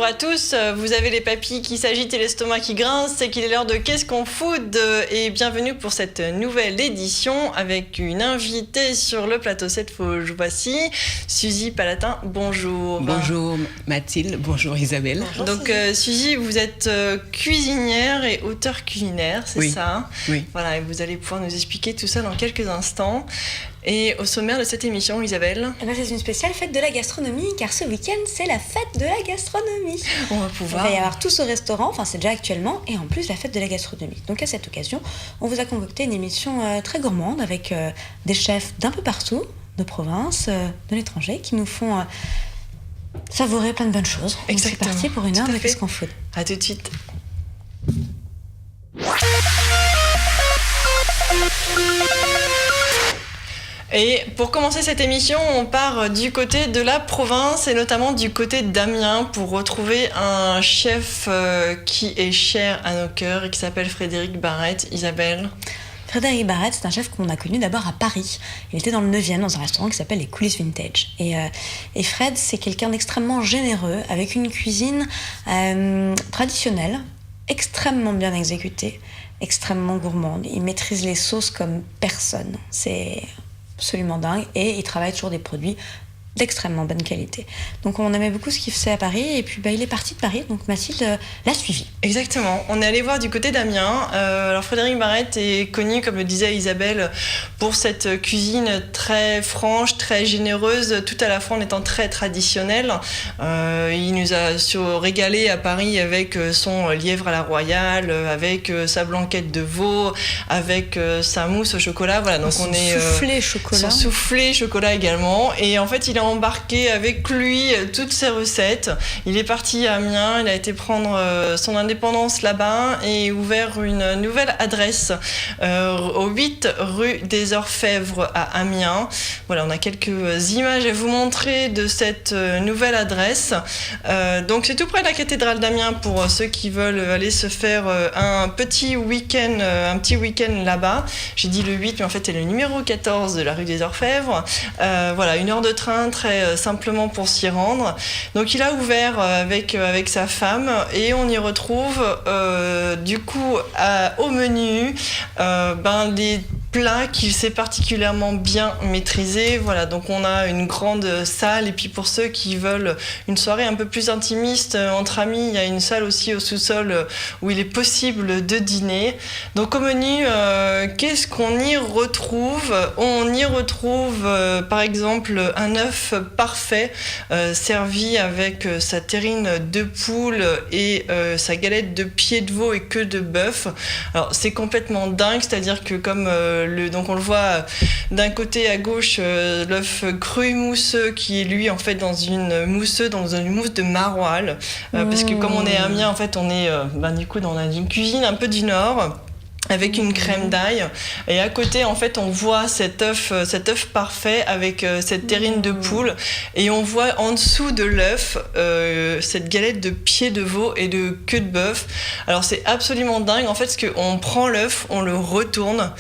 Bonjour à tous, vous avez les papilles qui s'agitent et l'estomac qui grince, c'est qu'il est l'heure de Qu'est-ce qu'on food et bienvenue pour cette nouvelle édition avec une invitée sur le plateau cette fois. Voici Suzy Palatin, bonjour. Bonjour Mathilde, bonjour Isabelle. Bonjour, donc Suzy, vous êtes cuisinière et auteure culinaire, c'est ça? Oui. Voilà, et vous allez pouvoir nous expliquer tout ça dans quelques instants. Et au sommaire de cette émission, Isabelle, c'est une spéciale fête de la gastronomie, car ce week-end, c'est la fête de la gastronomie. On va pouvoir... Il va y avoir tous au restaurant, enfin c'est déjà actuellement, et en plus la fête de la gastronomie. Donc à cette occasion, on vous a concocté une émission très gourmande avec des chefs d'un peu partout, de province, de l'étranger, qui nous font savourer plein de bonnes choses. Exactement. C'est parti pour une heure de Qu'est-ce qu'on food. À tout de suite. Et pour commencer cette émission, on part du côté de la province et notamment du côté d'Amiens pour retrouver un chef qui est cher à nos cœurs et qui s'appelle Frédéric Barrette. Isabelle. Frédéric Barrette, c'est un chef qu'on a connu d'abord à Paris. Il était dans le 9e, dans un restaurant qui s'appelle les Coulisses Vintage. Et Fred, c'est quelqu'un d'extrêmement généreux, avec une cuisine traditionnelle, extrêmement bien exécutée, extrêmement gourmande. Il maîtrise les sauces comme personne. C'est absolument dingue. Et il travaille toujours des produits d'extrêmement bonne qualité. Donc on aimait beaucoup ce qu'il faisait à Paris et puis il est parti de Paris, donc Mathilde l'a suivi. Exactement, on est allé voir du côté d'Amiens. Alors Frédéric Barrette est connu, comme le disait Isabelle, pour cette cuisine très franche, très généreuse, tout à la fois en étant très traditionnel. Il nous a régalé à Paris avec son lièvre à la royale, avec sa blanquette de veau, avec sa mousse au chocolat. Voilà, donc son soufflé chocolat. Son soufflé chocolat également. Et en fait, il a embarqué avec lui toutes ses recettes. Il est parti à Amiens, il a été prendre son indépendance là-bas et ouvert une nouvelle adresse au 8 rue des Orfèvres à Amiens. Voilà, on a quelques images à vous montrer de cette nouvelle adresse. Donc c'est tout près de la cathédrale d'Amiens pour ceux qui veulent aller se faire un petit week-end là-bas. J'ai dit le 8, mais en fait c'est le numéro 14 de la rue des Orfèvres. Voilà, 1 heure de train très simplement pour s'y rendre. Donc il a ouvert avec sa femme et on y retrouve du coup au menu les plats qu'il sait particulièrement bien maîtriser. Voilà, donc on a une grande salle et puis pour ceux qui veulent une soirée un peu plus intimiste entre amis, il y a une salle aussi au sous-sol où il est possible de dîner. Donc au menu, qu'est-ce qu'on y retrouve ? On y retrouve par exemple un œuf parfait servi avec sa terrine de poule et sa galette de pied de veau et queue de bœuf. Alors c'est complètement dingue, c'est-à-dire que comme donc on le voit d'un côté à gauche l'œuf cru mousseux qui est lui en fait dans une mousse de maroilles parce que comme on est à Amiens en fait on est du coup dans une cuisine un peu du nord avec une crème d'ail et à côté en fait on voit cet œuf parfait avec cette terrine de poule et on voit en dessous de l'œuf cette galette de pied de veau et de queue de bœuf. Alors c'est absolument dingue en fait parce qu'on prend l'œuf, on le retourne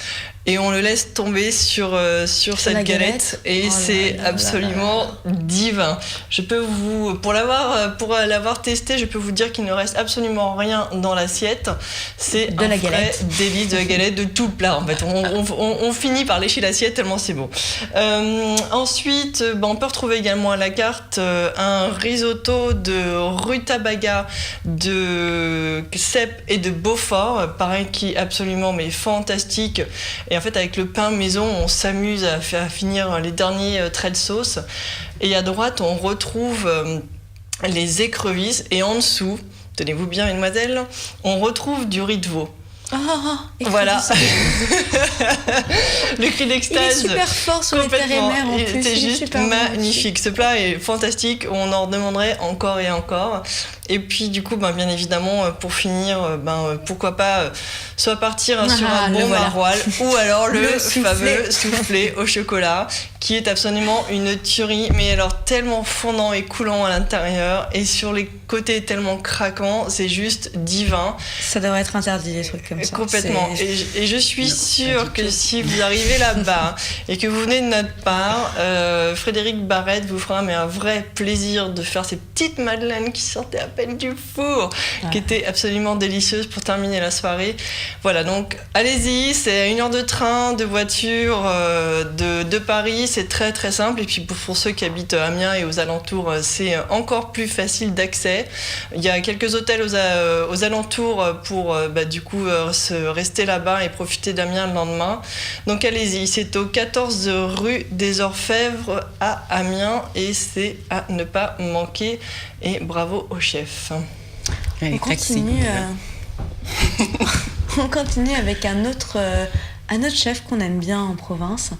et on le laisse tomber sur cette galette et c'est absolument divin. Je peux pour l'avoir testé, je peux vous dire qu'il ne reste absolument rien dans l'assiette. C'est un vrai délice de la galette, de tout le plat en fait. On finit par lécher l'assiette tellement c'est bon. Ensuite, on peut retrouver également à la carte un risotto de rutabaga, de cèpe et de Beaufort, pareil qui est absolument fantastique. Et en fait, avec le pain maison, on s'amuse à finir les derniers traits de sauce. Et à droite, on retrouve les écrevisses. Et en dessous, tenez-vous bien, mesdemoiselles, on retrouve du riz de veau. Voilà. Le cri d'extase. Il est super fort sur les terres et mers en plus. C'était juste magnifique. Ce plat est fantastique. On en demanderait encore et encore. Et puis du coup, bien évidemment, pour finir, pourquoi pas soit partir sur un bon maroilles ou alors le fameux soufflé au chocolat qui est absolument une tuerie, mais alors tellement fondant et coulant à l'intérieur et sur les côtés tellement craquant, c'est juste divin. Ça devrait être interdit, des trucs comme ça. Complètement. Et je suis sûre que si vous arrivez là-bas et que vous venez de notre part, Frédéric Barrette vous fera un vrai plaisir de faire ces petites madeleines qui sortaient à peine belle du four, qui était absolument délicieuse pour terminer la soirée. Voilà, donc allez-y, c'est 1 heure de train, de voiture de Paris, c'est très très simple. Et puis pour ceux qui habitent Amiens et aux alentours, c'est encore plus facile d'accès. Il y a quelques hôtels aux alentours pour du coup rester là-bas et profiter d'Amiens le lendemain. Donc allez-y, c'est au 14 rue des Orfèvres à Amiens et c'est à ne pas manquer. Et bravo au chef. On continue avec un autre chef qu'on aime bien en province,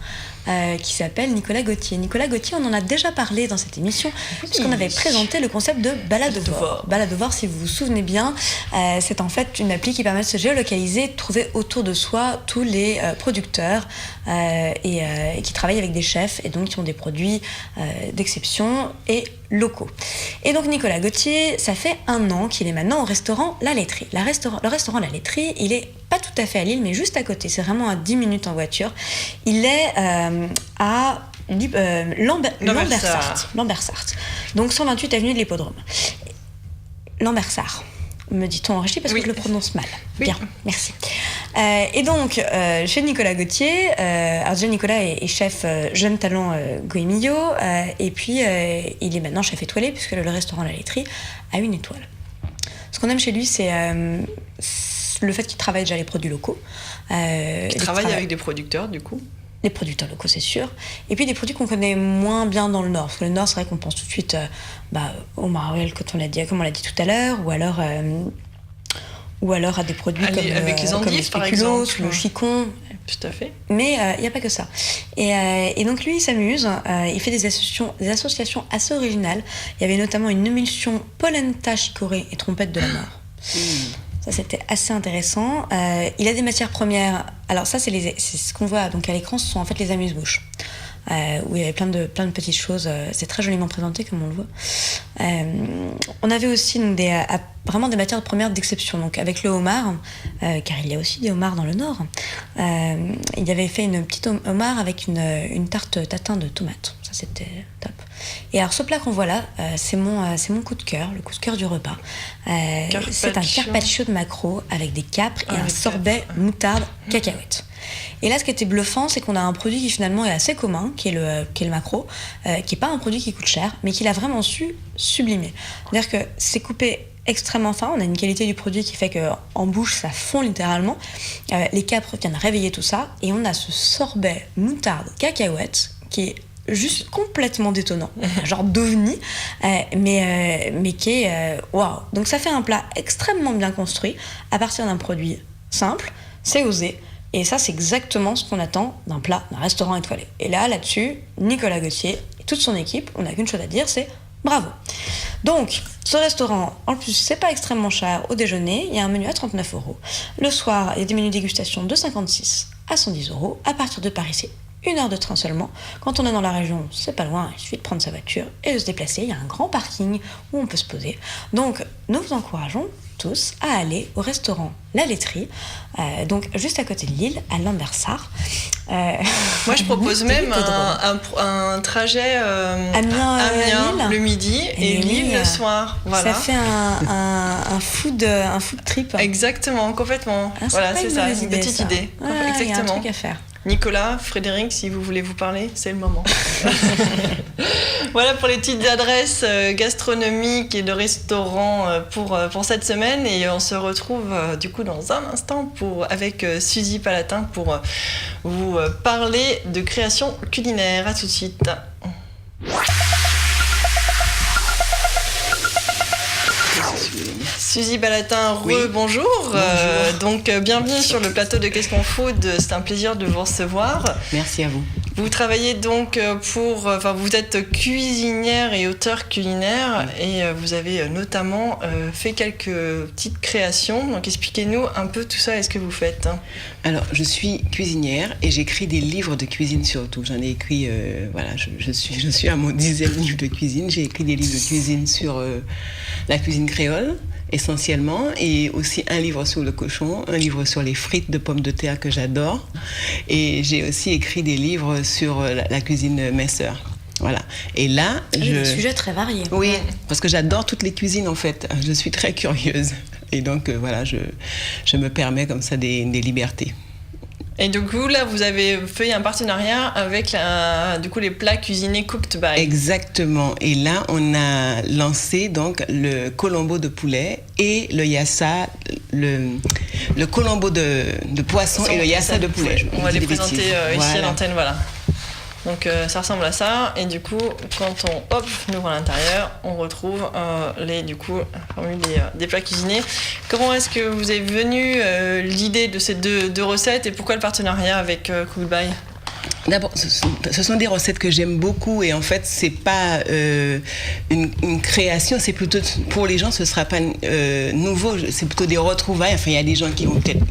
qui s'appelle Nicolas Gauthier. Nicolas Gauthier, on en a déjà parlé dans cette émission, puisqu'on avait présenté le concept de Baladovore. Baladovore, si vous vous souvenez bien, c'est en fait une appli qui permet de se géolocaliser, de trouver autour de soi tous les producteurs et qui travaillent avec des chefs et donc qui ont des produits d'exception et locaux. Et donc Nicolas Gauthier, ça fait 1 an qu'il est maintenant au restaurant La Laiterie. Le restaurant La Laiterie, il est pas tout à fait à Lille, mais juste à côté. C'est vraiment à 10 minutes en voiture. Il est à Lambersart. Donc 128 avenue de l'Hippodrome. Lambersart, me dit-on en régie parce que je le prononce mal. Oui. Bien, merci. Et donc, chez Nicolas Gauthier, alors déjà Nicolas est chef jeune talent Goemio, et puis il est maintenant chef étoilé puisque le restaurant La Laiterie a 1 étoile. Ce qu'on aime chez lui, c'est le fait qu'il travaille déjà les produits locaux. Il travaille avec des producteurs, du coup. Les producteurs locaux, c'est sûr. Et puis des produits qu'on connaît moins bien dans le Nord. Parce que le Nord, c'est vrai qu'on pense tout de suite au maroilles, comme on l'a dit tout à l'heure, ou alors à des produits avec les endives, comme le par spéculoos, exemple. le chicon. Tout à fait. Mais il n'y a pas que ça. Et donc lui, il s'amuse. Il fait des associations assez originales. Il y avait notamment une émulsion polenta chicorée et trompette de la mort. Ça, c'était assez intéressant. Il a des matières premières. Alors ça, c'est ce qu'on voit donc à l'écran, ce sont en fait les amuse-bouches. Où il y avait plein de petites choses. C'est très joliment présenté, comme on le voit. On avait aussi donc, vraiment des matières premières d'exception. Donc avec le homard, car il y a aussi des homards dans le Nord. Il avait fait une petite homard avec une tarte tatin de tomates. Ça, c'était top. Et alors ce plat qu'on voit là, c'est mon coup de cœur, le coup de cœur du repas. C'est un carpaccio de maquereau avec des capres et un sorbet moutarde cacahuète. Et là, ce qui était bluffant, c'est qu'on a un produit qui finalement est assez commun, qui est le maquereau, qui n'est pas un produit qui coûte cher, mais qu'il a vraiment su sublimer. C'est-à-dire que c'est coupé extrêmement fin, on a une qualité du produit qui fait qu'en bouche, ça fond littéralement. Les capres viennent réveiller tout ça, et on a ce sorbet moutarde cacahuète qui est juste complètement détonnant, genre d'ovni, mais qui est waouh. Donc ça fait un plat extrêmement bien construit à partir d'un produit simple, c'est osé, et ça c'est exactement ce qu'on attend d'un restaurant étoilé. Et là-dessus, Nicolas Gauthier et toute son équipe, on n'a qu'une chose à dire, c'est bravo. Donc ce restaurant, en plus c'est pas extrêmement cher au déjeuner, il y a un menu à 39 €. Le soir, il y a des menus dégustation de 56 à 110 €. À partir de Paris, c'est 1 heure de train seulement. Quand on est dans la région, c'est pas loin, il suffit de prendre sa voiture et de se déplacer. Il y a un grand parking où on peut se poser. Donc, nous vous encourageons tous à aller au restaurant La Laiterie, donc juste à côté de Lille, à Lambersart. Moi, je propose même un trajet Amiens le midi et Lille le soir. Voilà. Ça fait un food trip. Exactement, complètement. Voilà, c'est ça, une petite idée. Exactement. Il y a un truc à faire. Nicolas, Frédéric, si vous voulez vous parler, c'est le moment. Voilà pour les petites adresses gastronomiques et de restaurants pour cette semaine. Et on se retrouve du coup dans un instant avec Suzy Palatin pour vous parler de création culinaire. À tout de suite. Suzy Palatin, bonjour. Donc bienvenue sur le plateau de Qu'est-ce qu'on food. C'est un plaisir de vous recevoir. Merci à vous. Vous travaillez donc vous êtes cuisinière et auteure culinaire et vous avez notamment fait quelques petites créations. Donc expliquez-nous un peu tout ça et ce que vous faites. Alors, je suis cuisinière et j'écris des livres de cuisine surtout. J'en ai écrit, je suis à mon 10e livre de cuisine. J'ai écrit des livres de cuisine sur la cuisine créole, essentiellement, et aussi un livre sur le cochon, un livre sur les frites de pommes de terre que j'adore, et j'ai aussi écrit des livres sur la cuisine minceur. Voilà. Et là, des sujets très variés. Oui, parce que j'adore toutes les cuisines en fait. Je suis très curieuse. Et donc voilà, je me permets comme ça des libertés. Et du coup, là, vous avez fait un partenariat avec du coup, les plats cuisinés Cooked by. Exactement. Et là, on a lancé donc le colombo de poulet et le yassa, le colombo de poisson et le yassa de poulet. On va les présenter ici à l'antenne, voilà. Donc ça ressemble à ça, et du coup quand on ouvre à l'intérieur, on retrouve la formule des plats cuisinés. Comment est-ce que vous est venue l'idée de ces deux recettes, et pourquoi le partenariat avec Cooked by? D'abord, ce sont des recettes que j'aime beaucoup, et en fait, c'est pas une création, c'est plutôt, pour les gens, ce sera pas nouveau, c'est plutôt des retrouvailles. Enfin, il y a des gens qui vont peut-être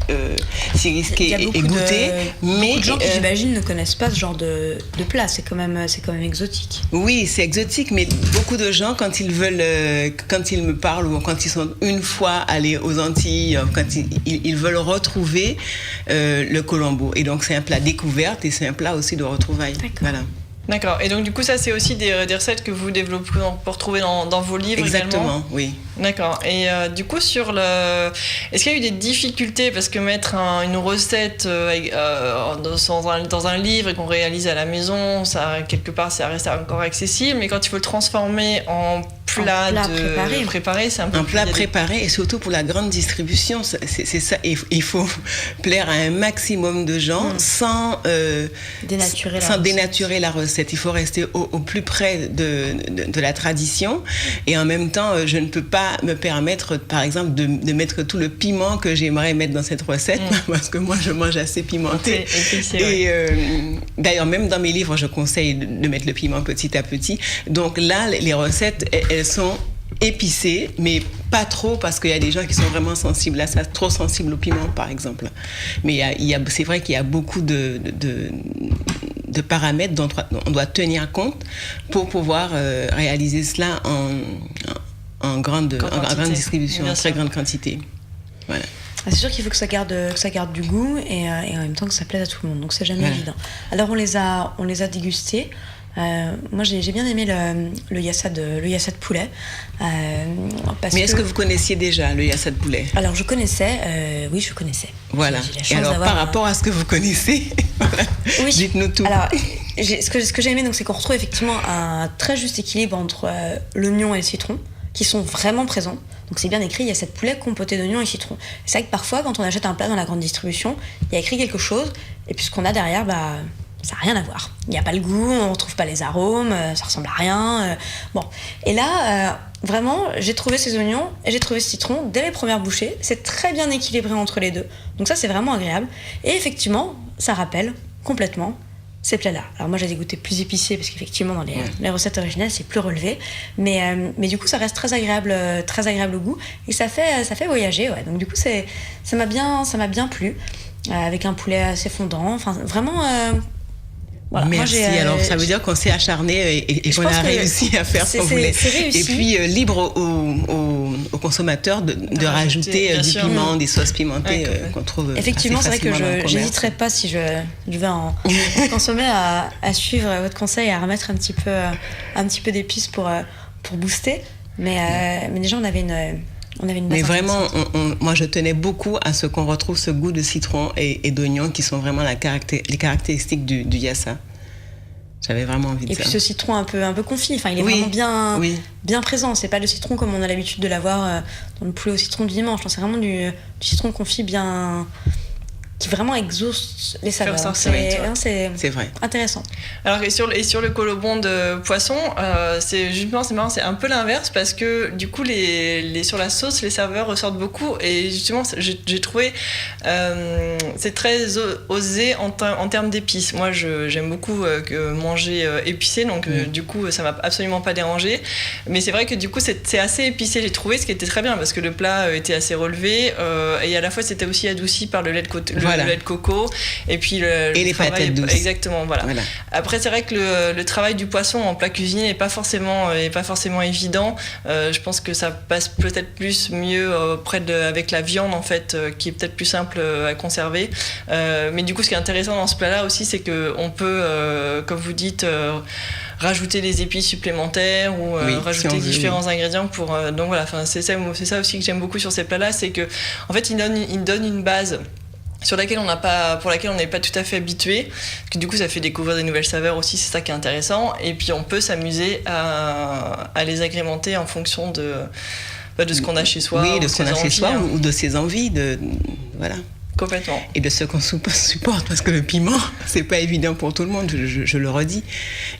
s'y risquer et goûter, mais beaucoup de gens qui, j'imagine, ne connaissent pas ce genre de plat. C'est quand même exotique. Oui, c'est exotique, mais beaucoup de gens, quand ils me parlent, ou quand ils sont une fois allés aux Antilles, quand ils veulent retrouver le colombo. Et donc, c'est un plat découverte, et c'est un plat aussi de retrouvailles. D'accord. D'accord. Et donc, du coup, ça, c'est aussi des recettes que vous développez pour retrouver dans vos livres. Exactement, également. Oui. D'accord. Et du coup, est-ce qu'il y a eu des difficultés, parce que mettre une recette dans un livre et qu'on réalise à la maison, ça, quelque part, ça reste encore accessible, mais quand il faut le transformer en plat préparé, c'est un peu un plat préparé, et surtout pour la grande distribution, c'est ça. Il faut plaire à un maximum de gens sans dénaturer la recette. Il faut rester au plus près de la tradition, et en même temps, je ne peux pas me permettre, par exemple, de mettre tout le piment que j'aimerais mettre dans cette recette, parce que moi, je mange assez pimenté. Et d'ailleurs, même dans mes livres, je conseille de mettre le piment petit à petit. Donc là, les recettes, elles sont épicées, mais pas trop, parce qu'il y a des gens qui sont vraiment sensibles à ça, trop sensibles au piment, par exemple. Mais c'est vrai qu'il y a beaucoup de paramètres dont on doit tenir compte pour pouvoir réaliser cela en grande distribution, en très grande quantité. Voilà. C'est sûr qu'il faut que ça garde du goût, et en même temps que ça plaise à tout le monde, donc c'est jamais évident. Alors on les a dégustés. Moi j'ai bien aimé le yassa de poulet. Est-ce que vous connaissiez déjà le yassa de poulet? Alors je connaissais. Voilà. Et alors par rapport à ce que vous connaissez, oui. Dites-nous tout. Alors ce que j'ai aimé, donc, c'est qu'on retrouve effectivement un très juste équilibre entre l'oignon et le citron, qui sont vraiment présents. Donc c'est bien écrit, il y a cette poulet compotée d'oignons et citron. C'est vrai que parfois, quand on achète un plat dans la grande distribution, il y a écrit quelque chose, et puis ce qu'on a derrière, ça n'a rien à voir. Il n'y a pas le goût, on ne retrouve pas les arômes, ça ressemble à rien. Bon. Et là, vraiment, j'ai trouvé ces oignons et j'ai trouvé ce citron dès les premières bouchées. C'est très bien équilibré entre les deux. Donc ça, c'est vraiment agréable. Et effectivement, ça rappelle complètement ces plats-là. Alors moi, j'ai des goûters plus épicés, parce qu'effectivement, dans les recettes originales, c'est plus relevé. Mais du coup, ça reste très agréable au goût. Et ça fait voyager. Ouais. Donc du coup, ça m'a bien plu. Avec un poulet assez fondant. Enfin, vraiment... Voilà. Merci. Alors, ça veut dire qu'on s'est acharné et qu'on a réussi à faire ce qu'on voulait. Et puis, libre aux consommateurs de rajouter du piment, des sauces pimentées qu'on trouve. Effectivement, c'est vrai que je n'hésiterai pas, si je vais en consommer, à suivre votre conseil, à remettre un petit peu d'épices pour booster. Mais déjà, on avait une base. Mais vraiment, moi je tenais beaucoup à ce qu'on retrouve ce goût de citron et d'oignon, qui sont vraiment les caractéristiques du yassa. J'avais vraiment envie de ça. Et puis ce citron un peu confit, enfin, il est vraiment bien présent. C'est pas le citron comme on a l'habitude de l'avoir dans le poulet au citron du dimanche. C'est vraiment du citron confit qui vraiment exauce les saveurs. C'est vrai. Intéressant. Alors, et sur le colobon de poisson, c'est marrant, c'est un peu l'inverse, parce que du coup, sur la sauce, les saveurs ressortent beaucoup, et justement, j'ai trouvé c'est très osé en termes d'épices. Moi, j'aime beaucoup manger épicé, donc du coup, ça m'a absolument pas dérangé. Mais c'est vrai que du coup, c'est assez épicé, j'ai trouvé, ce qui était très bien, parce que le plat était assez relevé, et à la fois, c'était aussi adouci par le lait de coco, et puis les patates douces. Exactement, voilà. Après, c'est vrai que le travail du poisson en plat cuisiné n'est pas forcément évident. Je pense que ça passe peut-être mieux avec la viande, en fait, qui est peut-être plus simple à conserver. Mais du coup, ce qui est intéressant dans ce plat-là aussi, c'est qu'on peut, comme vous dites, rajouter des épices supplémentaires ou rajouter différents ingrédients pour. Donc voilà, c'est ça aussi que j'aime beaucoup sur ces plats-là, c'est que en fait, ils donnent une base pour laquelle on n'est pas tout à fait habitué. Du coup, ça fait découvrir des nouvelles saveurs aussi, c'est ça qui est intéressant. Et puis, on peut s'amuser à les agrémenter en fonction de ce qu'on a chez soi. Oui, de ce qu'on a chez soi ou de ses envies. Voilà. Complètement. Et de ce qu'on supporte, parce que le piment, c'est pas évident pour tout le monde, je le redis.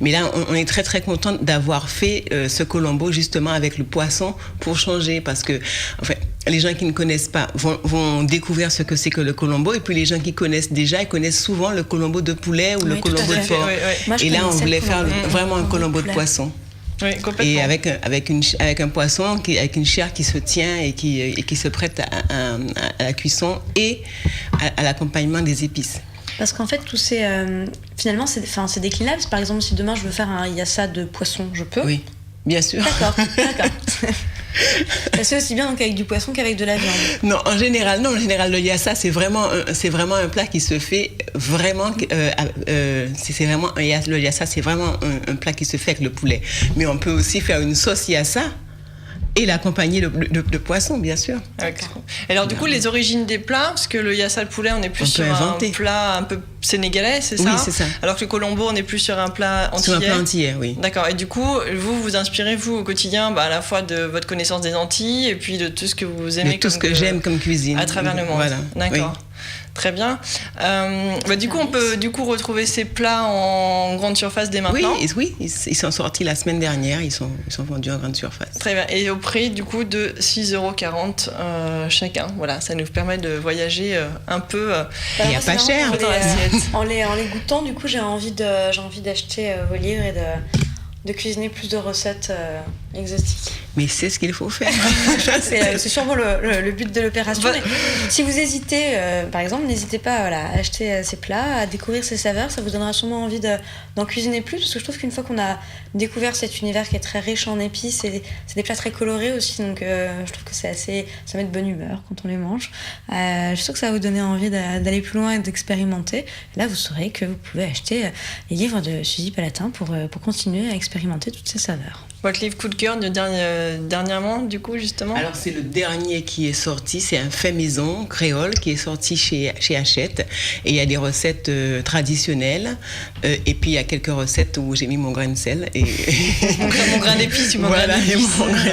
Mais là, on est très très content d'avoir fait ce colombo justement avec le poisson pour changer, parce que en fait, les gens qui ne connaissent pas vont découvrir ce que c'est que le colombo, et puis les gens qui connaissent déjà, ils connaissent souvent le colombo de poulet ou le colombo de porc. Moi, et là, on voulait faire vraiment un colombo de poisson. Oui, complètement. Et avec un poisson, avec une chair qui se tient et qui se prête à la cuisson et à l'accompagnement des épices. Parce qu'en fait, finalement, c'est déclinable. Par exemple, si demain je veux faire un yassa de poisson, je peux. Oui, bien sûr. D'accord. C'est aussi bien donc avec du poisson qu'avec de la viande. Non, en général, le yassa, c'est vraiment un plat qui se fait vraiment. Le yassa, c'est vraiment un plat qui se fait avec le poulet. Mais on peut aussi faire une sauce yassa et l'accompagner de poisson, bien sûr. Et alors, du coup, les origines des plats, parce que le yassa, le poulet, on est plus sur un plat un peu sénégalais, c'est ça ? Oui, c'est ça. Alors que le colombo, on est plus sur un plat antillais. Sur un plat antillais, oui. D'accord. Et du coup, vous inspirez, vous, au quotidien, à la fois de votre connaissance des Antilles et puis de tout ce que vous aimez. De tout ce que j'aime comme cuisine. À travers le monde. Voilà. D'accord. Oui. Très bien. Du coup, on peut retrouver ces plats en grande surface dès maintenant. Oui, ils sont sortis la semaine dernière. Ils sont vendus en grande surface. Très bien. Et au prix du coup de 6,40 € chacun. Voilà, ça nous permet de voyager un peu. Il n'y a pas cher. En les goûtant, du coup, j'ai envie d'acheter vos livres et de cuisiner plus de recettes exotiques. Mais c'est ce qu'il faut faire. c'est sûrement le but de l'opération. Mais si vous hésitez, par exemple, n'hésitez pas à acheter ces plats, à découvrir ces saveurs. Ça vous donnera sûrement envie d'en cuisiner plus. Parce que je trouve qu'une fois qu'on a découvert cet univers qui est très riche en épices, c'est des plats très colorés aussi. Donc je trouve que ça met de bonne humeur quand on les mange. Je suis sûre que ça va vous donner envie d'aller plus loin et d'expérimenter. Et là, vous saurez que vous pouvez acheter les livres de Suzy Palatin pour continuer à expérimenter toutes ces saveurs. Votre livre coup de cœur dernièrement, du coup, justement ? Alors, c'est le dernier qui est sorti. C'est un fait maison créole qui est sorti chez Hachette. Et il y a des recettes traditionnelles. Et puis, il y a quelques recettes où j'ai mis mon grain de sel. Et mon grain d'épices, mon grain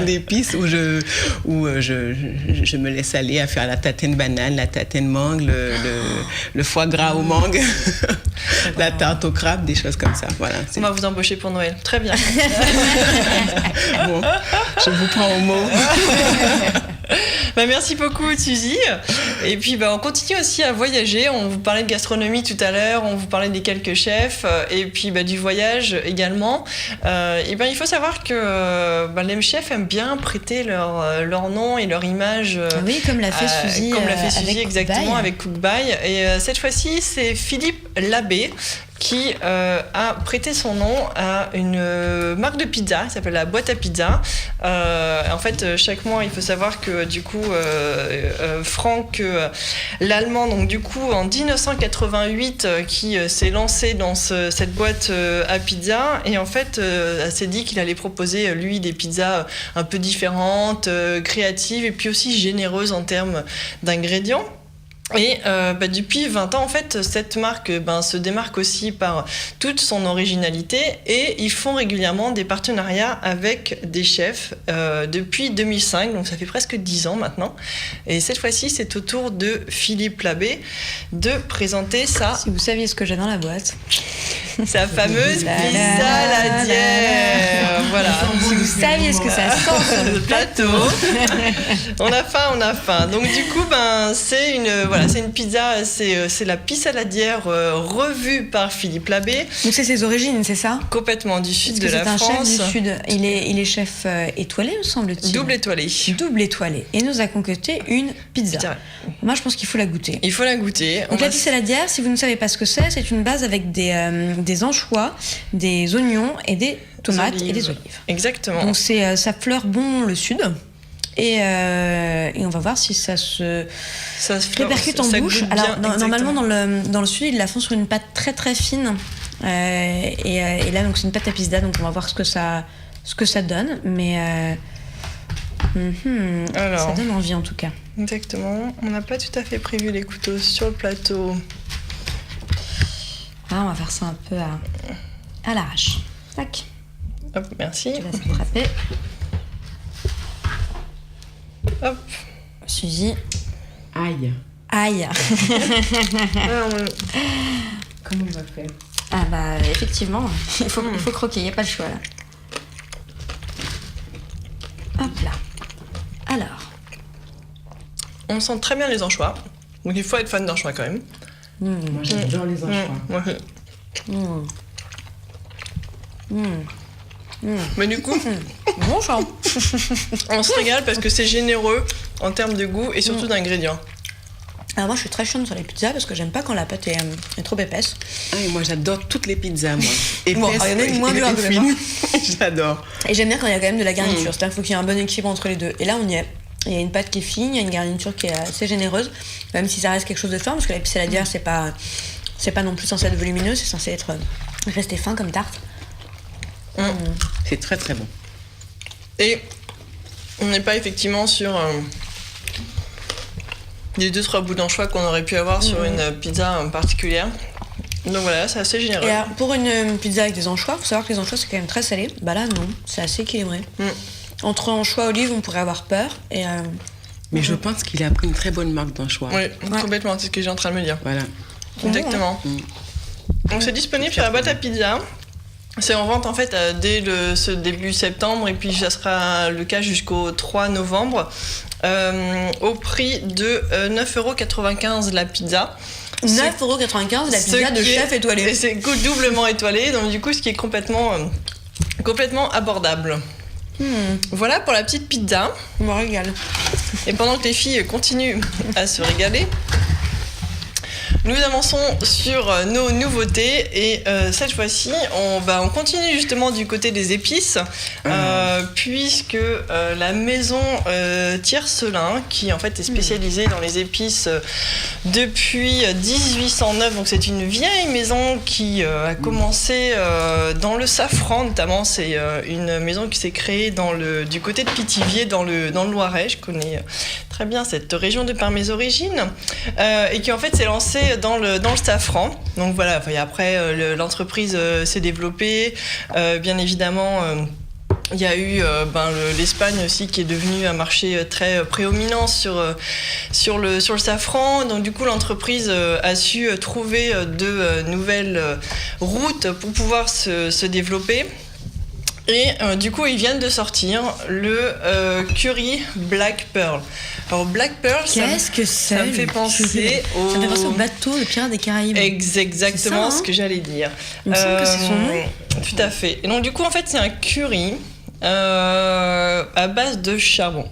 d'épices où je me laisse aller à faire la tatane banane, la tatane mangue, le foie gras au mangue, la tarte au crabe, des choses comme ça. Voilà. On va vous embaucher pour Noël. Très bien. Bon, je vous prends au mot. Merci beaucoup, Suzy. Et puis, on continue aussi à voyager. On vous parlait de gastronomie tout à l'heure, on vous parlait des quelques chefs, et puis du voyage également. Il faut savoir que les chefs aiment bien prêter leur nom et leur image. Oui, comme l'a fait Suzy. Comme l'a fait Suzy, exactement, avec Cook By. Et cette fois-ci, c'est Philippe Labbé qui a prêté son nom à une marque de pizza qui s'appelle la boîte à pizza. En fait, chaque mois, il faut savoir que du coup, Franck, l'Allemand, donc du coup, en 1988, qui s'est lancé dans cette boîte à pizza, et en fait, elle s'est dit qu'il allait proposer, lui, des pizzas un peu différentes, créatives, et puis aussi généreuses en termes d'ingrédients. Et depuis 20 ans, en fait, cette marque se démarque aussi par toute son originalité, et ils font régulièrement des partenariats avec des chefs depuis 2005, donc ça fait presque 10 ans maintenant. Et cette fois-ci, c'est au tour de Philippe Labbé de présenter ça. Si vous saviez ce que j'ai dans la boîte. Sa fameuse pizza-ladière. Voilà. Si vous saviez ce que ça sent sur le plateau. On a faim. Donc du coup, c'est une pizza, c'est la pissaladière revue par Philippe Labbé. Donc c'est ses origines, c'est ça ? Complètement du sud de la France. C'est un chef du sud. Il est chef étoilé, me semble-t-il. Double étoilé. Et nous a concocté une pizza. Moi, je pense qu'il faut la goûter. Donc la pissaladière, si vous ne savez pas ce que c'est une base avec des anchois, des oignons et des tomates et des olives. Exactement. Donc ça fleure bon le sud. Et on va voir si ça se répercute en bouche. Alors normalement dans le sud, ils la font sur une pâte très très fine Et là, donc, c'est une pâte à pizza, donc on va voir ce que ça donne. Mais Alors, ça donne envie en tout cas. Exactement. On n'a pas tout à fait prévu les couteaux sur le plateau. Ah, on va faire ça un peu à l'arrache. Tac. Hop, merci. Je laisse attraper. Hop. Suzy. Aïe. Aïe. Comment on va faire? Ah bah effectivement, il faut croquer, il n'y a pas le choix là. Hop là. Alors. On sent très bien les anchois. Donc il faut être fan d'anchois quand même. Moi j'adore les anchois. Mais du coup, Bon chant. on se régale parce que c'est généreux en termes de goût et surtout d'ingrédients. Alors moi je suis très chaud sur les pizzas parce que j'aime pas quand la pâte est trop épaisse. Ah, et moi j'adore toutes les pizzas, moi. Bon, il y en a une moins dure, fine. J'adore. Et j'aime bien quand il y a quand même de la garniture, c'est-à-dire qu'il faut qu'il y ait un bon équilibre entre les deux. Et là on y est. Il y a une pâte qui est fine, il y a une garniture qui est assez généreuse, même si ça reste quelque chose de fin, parce que la pissaladière c'est pas non plus censé être volumineux, c'est censé rester fin comme tarte. C'est très très bon. Et on n'est pas effectivement sur les 2-3 bouts d'anchois qu'on aurait pu avoir sur une pizza particulière. Donc voilà, c'est assez généreux. Et alors, pour une pizza avec des anchois, faut savoir que les anchois c'est quand même très salé. Bah là non, c'est assez équilibré. Entre anchois et olives, on pourrait avoir peur. Mais je pense qu'il a pris une très bonne marque d'anchois. Oui, complètement, c'est ce que j'ai en train de me dire. Voilà. Exactement. Donc c'est disponible sur la boîte à pizza. C'est en vente en fait dès ce début septembre et puis ça sera le cas jusqu'au 3 novembre au prix de 9,95€ la pizza. 9,95€ la pizza de chef étoilé. Et c'est doublement étoilé, donc du coup ce qui est complètement abordable. Voilà pour la petite pizza. On me régale. Et pendant que les filles continuent à se régaler, nous avançons sur nos nouveautés et cette fois-ci, on continue justement du côté des épices puisque la maison Tiercelin, qui en fait est spécialisée dans les épices depuis 1809, donc c'est une vieille maison qui a commencé dans le safran notamment. C'est une maison qui s'est créée du côté de Pithiviers dans le Loiret. Je connais très bien cette région de par mes origines et qui en fait s'est lancée dans le safran. Donc voilà, après l'entreprise s'est développée, bien évidemment. Il y a eu l'Espagne aussi qui est devenue un marché très prédominant sur le safran. Donc du coup l'entreprise a su trouver de nouvelles routes pour pouvoir se développer. Et du coup, ils viennent de sortir le curry Black Pearl. Alors Black Pearl, qu'est-ce que c'est? Ça me fait penser au... Ça me fait penser au bateau de Pirates des Caraïbes. Exactement ce que j'allais dire. Il me semble que c'est son nom. Tout à fait. Et donc du coup, en fait, c'est un curry à base de charbon.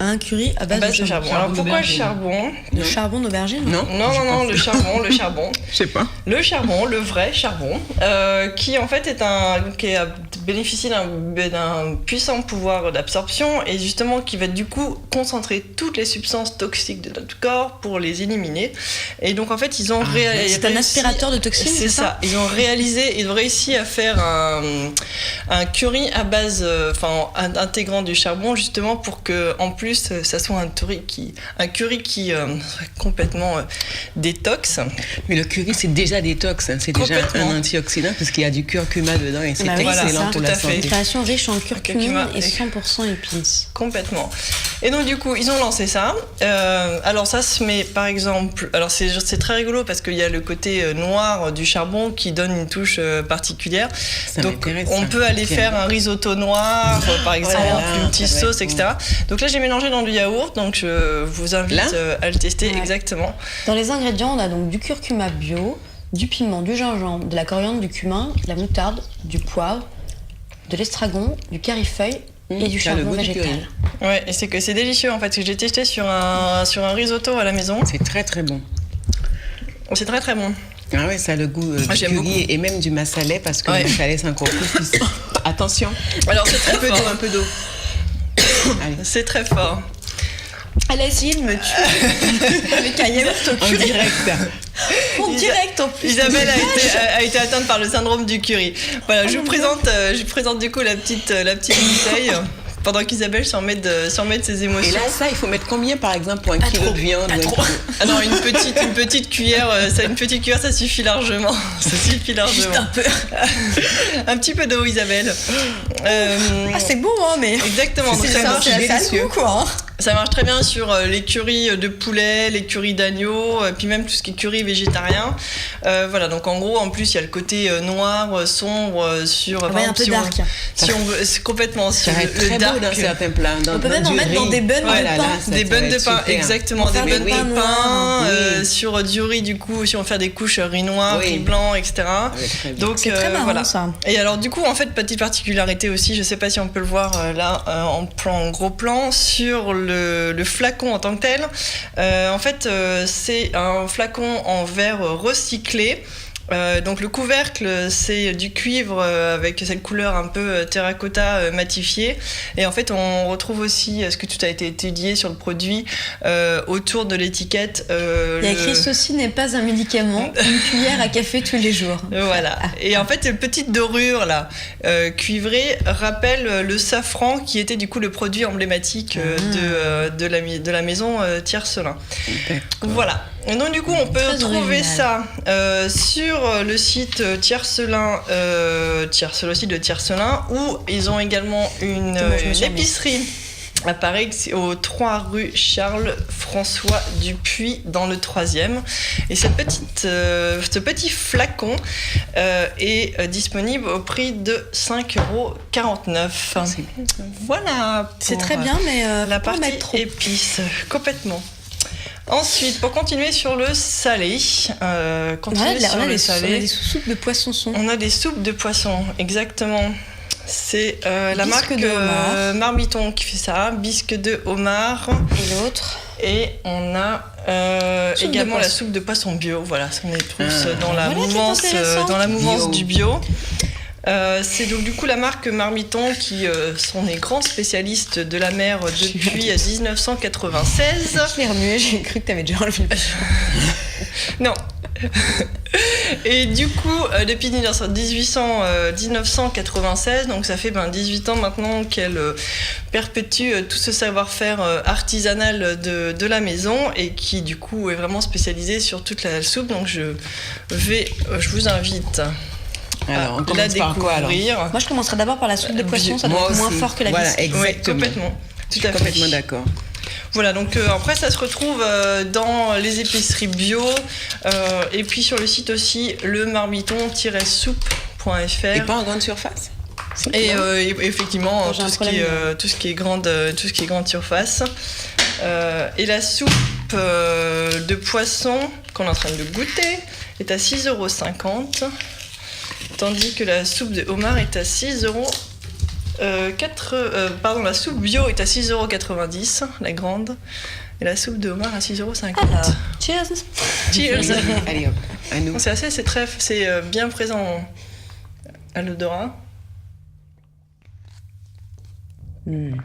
Un curry à base de charbon. Alors pourquoi le charbon? Le charbon d'aubergine? Non, le charbon. Je sais pas. Le charbon, le vrai charbon, qui en fait qui a bénéficié d'un puissant pouvoir d'absorption et justement qui va du coup concentrer toutes les substances toxiques de notre corps pour les éliminer. Et donc en fait ils ont c'est un aspirateur de toxines, c'est ça? Ils ont réussi à faire un curry à base, intégrant du charbon justement pour que en plus ça soit un curry qui soit complètement détox. Mais le curry c'est déjà détox, c'est déjà un antioxydant parce qu'il y a du curcuma dedans et c'est excellent pour la santé. Une création riche en curcumine et 100% épices. Complètement. Et donc du coup ils ont lancé ça. Alors ça se met par exemple, alors c'est très rigolo parce qu'il y a le côté noir du charbon qui donne une touche particulière. Donc on peut aller faire un risotto noir par exemple, une petite sauce, etc. Donc là j'ai mélangé dans du yaourt, donc je vous invite à le tester. Exactement. Dans les ingrédients, on a donc du curcuma bio, du piment, du gingembre, de la coriandre, du cumin, de la moutarde, du poivre, de l'estragon, du carifeuille et du charbon végétal. Ouais, et c'est délicieux en fait, parce que j'ai testé sur un risotto à la maison. C'est très très bon. C'est très très bon. Ah ouais, ça a le goût du curry et même du massalais parce que le massalais c'est encore plus. Attention. Alors c'est très fort. Un peu d'eau. C'est très fort. Elle a essayé de me tuer avec un yaourt au En curry. direct. En direct en plus. Isabelle a été atteinte par le syndrome du curry. Voilà, je vous présente du coup la petite bouteille. Pendant qu'Isabelle s'en met de ses émotions. Et là, ça, il faut mettre combien, par exemple, pour un kilo de viande? Pas trop. Ah non, une petite cuillère, ça suffit largement. Ça suffit largement. Juste un peu. Un petit peu d'eau, Isabelle. C'est bon, hein, mais. Exactement. Donc C'est ça le goût, quoi. Ça marche très bien sur les currys de poulet, les currys d'agneau, puis même tout ce qui est curry végétarien. Voilà, donc en gros, en plus, il y a le côté noir, sombre sur. Ouais, un peu dark. Si on veut, c'est complètement Ça va sur être très beau dans certains plats. On peut même en mettre dans des buns de pain. Des buns de pain, exactement. Des buns de pain, sur du riz, du coup, si on fait des couches riz noir, riz blanc, etc. Donc, c'est très marrant, voilà. ça. Et alors, du coup, en fait, petite particularité aussi, je sais pas si on peut le voir là en gros plan, sur le flacon en tant que tel. En fait, c'est un flacon en verre recyclé. Donc le couvercle, c'est du cuivre avec cette couleur un peu terracotta matifiée. Et en fait, on retrouve aussi ce que tout a été étudié sur le produit autour de l'étiquette. Il y a écrit ceci n'est pas un médicament, une cuillère à café tous les jours. Voilà. Et en fait, cette petite dorure là, cuivrée, rappelle le safran qui était du coup le produit emblématique de la maison Tiercelin. Voilà. Et donc du coup, on peut trouver ça sur le site Tiercelin, le site de Tiercelin, où ils ont également une épicerie à Paris, au 3 rue Charles-François Dupuis, dans le 3e. Et ce petit flacon est disponible au prix de 5,49 €. Voilà. C'est très bien, mais la partie mettre trop. épices, complètement. Ensuite, pour continuer sur le salé, on a des soupes de poisson son. On a des soupes de poisson, exactement. C'est la marque Marmiton qui fait ça, bisque de homard. Et l'autre. Et on a également la soupe de poisson bio. Voilà, on est tous dans la mouvance du bio. C'est donc du coup la marque Marmiton qui sont les grands spécialistes de la mer depuis 1996. Je l'ai remué, j'ai cru que tu avais déjà enlevé le bâchon. Non. Et du coup, depuis 1996, donc ça fait 18 ans maintenant qu'elle perpétue tout ce savoir-faire artisanal de la maison et qui du coup est vraiment spécialisée sur toute la soupe. Donc je vous invite. Alors, on commence par quoi alors? Moi, je commencerai d'abord par la soupe de poisson, ça doit être moins fort que la bisque. Exactement. Oui, complètement. Tout à fait. Complètement d'accord. Voilà, donc après ça se retrouve dans les épiceries bio et puis sur le site aussi le marmiton-soupe.fr. Et pas en grande surface. Et effectivement tout ce qui est grande surface. Et la soupe de poisson qu'on est en train de goûter est à 6,50 €. Tandis que la soupe de homard est à 6 €. La soupe bio est à 6,90 €, la grande. Et la soupe de homard à 6,50 €. Alors, cheers. Cheers. Allez hop, à nous. C'est bien présent à l'odorat. Moi,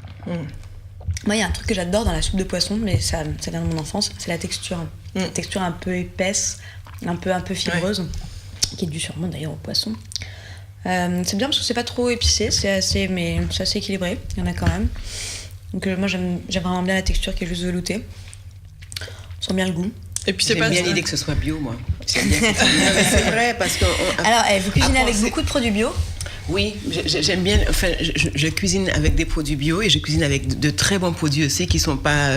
il y a un truc que j'adore dans la soupe de poisson, mais ça vient de mon enfance, c'est la texture. La texture un peu épaisse, un peu fibreuse, qui est due sûrement d'ailleurs au poisson. C'est bien parce que c'est pas trop épicé, c'est assez équilibré, il y en a quand même. Donc moi j'aime vraiment bien la texture qui est juste veloutée. On sent bien le goût. Et puis c'est J'aime bien l'idée que ce soit bio, moi. C'est vrai parce que. Alors, vous cuisinez avec beaucoup de produits bio? Oui, j'aime bien. Enfin, je cuisine avec des produits bio et je cuisine avec de très bons produits aussi qui sont pas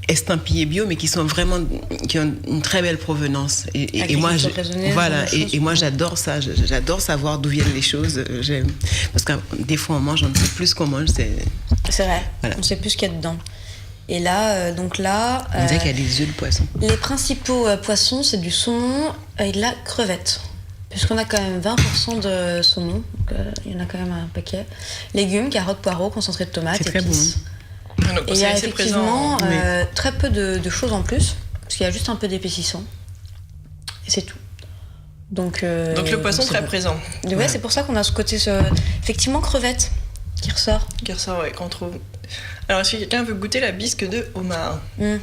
estampillés bio, mais qui ont une très belle provenance. Et moi, et moi j'adore ça. J'adore savoir d'où viennent les choses. Parce que des fois on mange, on ne sait plus ce qu'on mange. C'est vrai. Voilà. On ne sait plus ce qu'il y a dedans. Et là, on dirait qu'il y a des yeux de poisson. Les principaux poissons, c'est du saumon et de la crevette. Puisqu'on a quand même 20% de saumon, donc il y en a quand même un paquet. Légumes, carottes, poireaux, concentré de tomates, c'est très épices. Bon. Et il y a effectivement très peu de choses en plus, parce qu'il y a juste un peu d'épaississant. Et c'est tout. Donc le poisson très présent. Ouais, c'est pour ça qu'on a ce côté, effectivement, crevette qui ressort. Oui, qu'on trouve. Alors, est-ce que quelqu'un veut goûter la bisque de homard? Il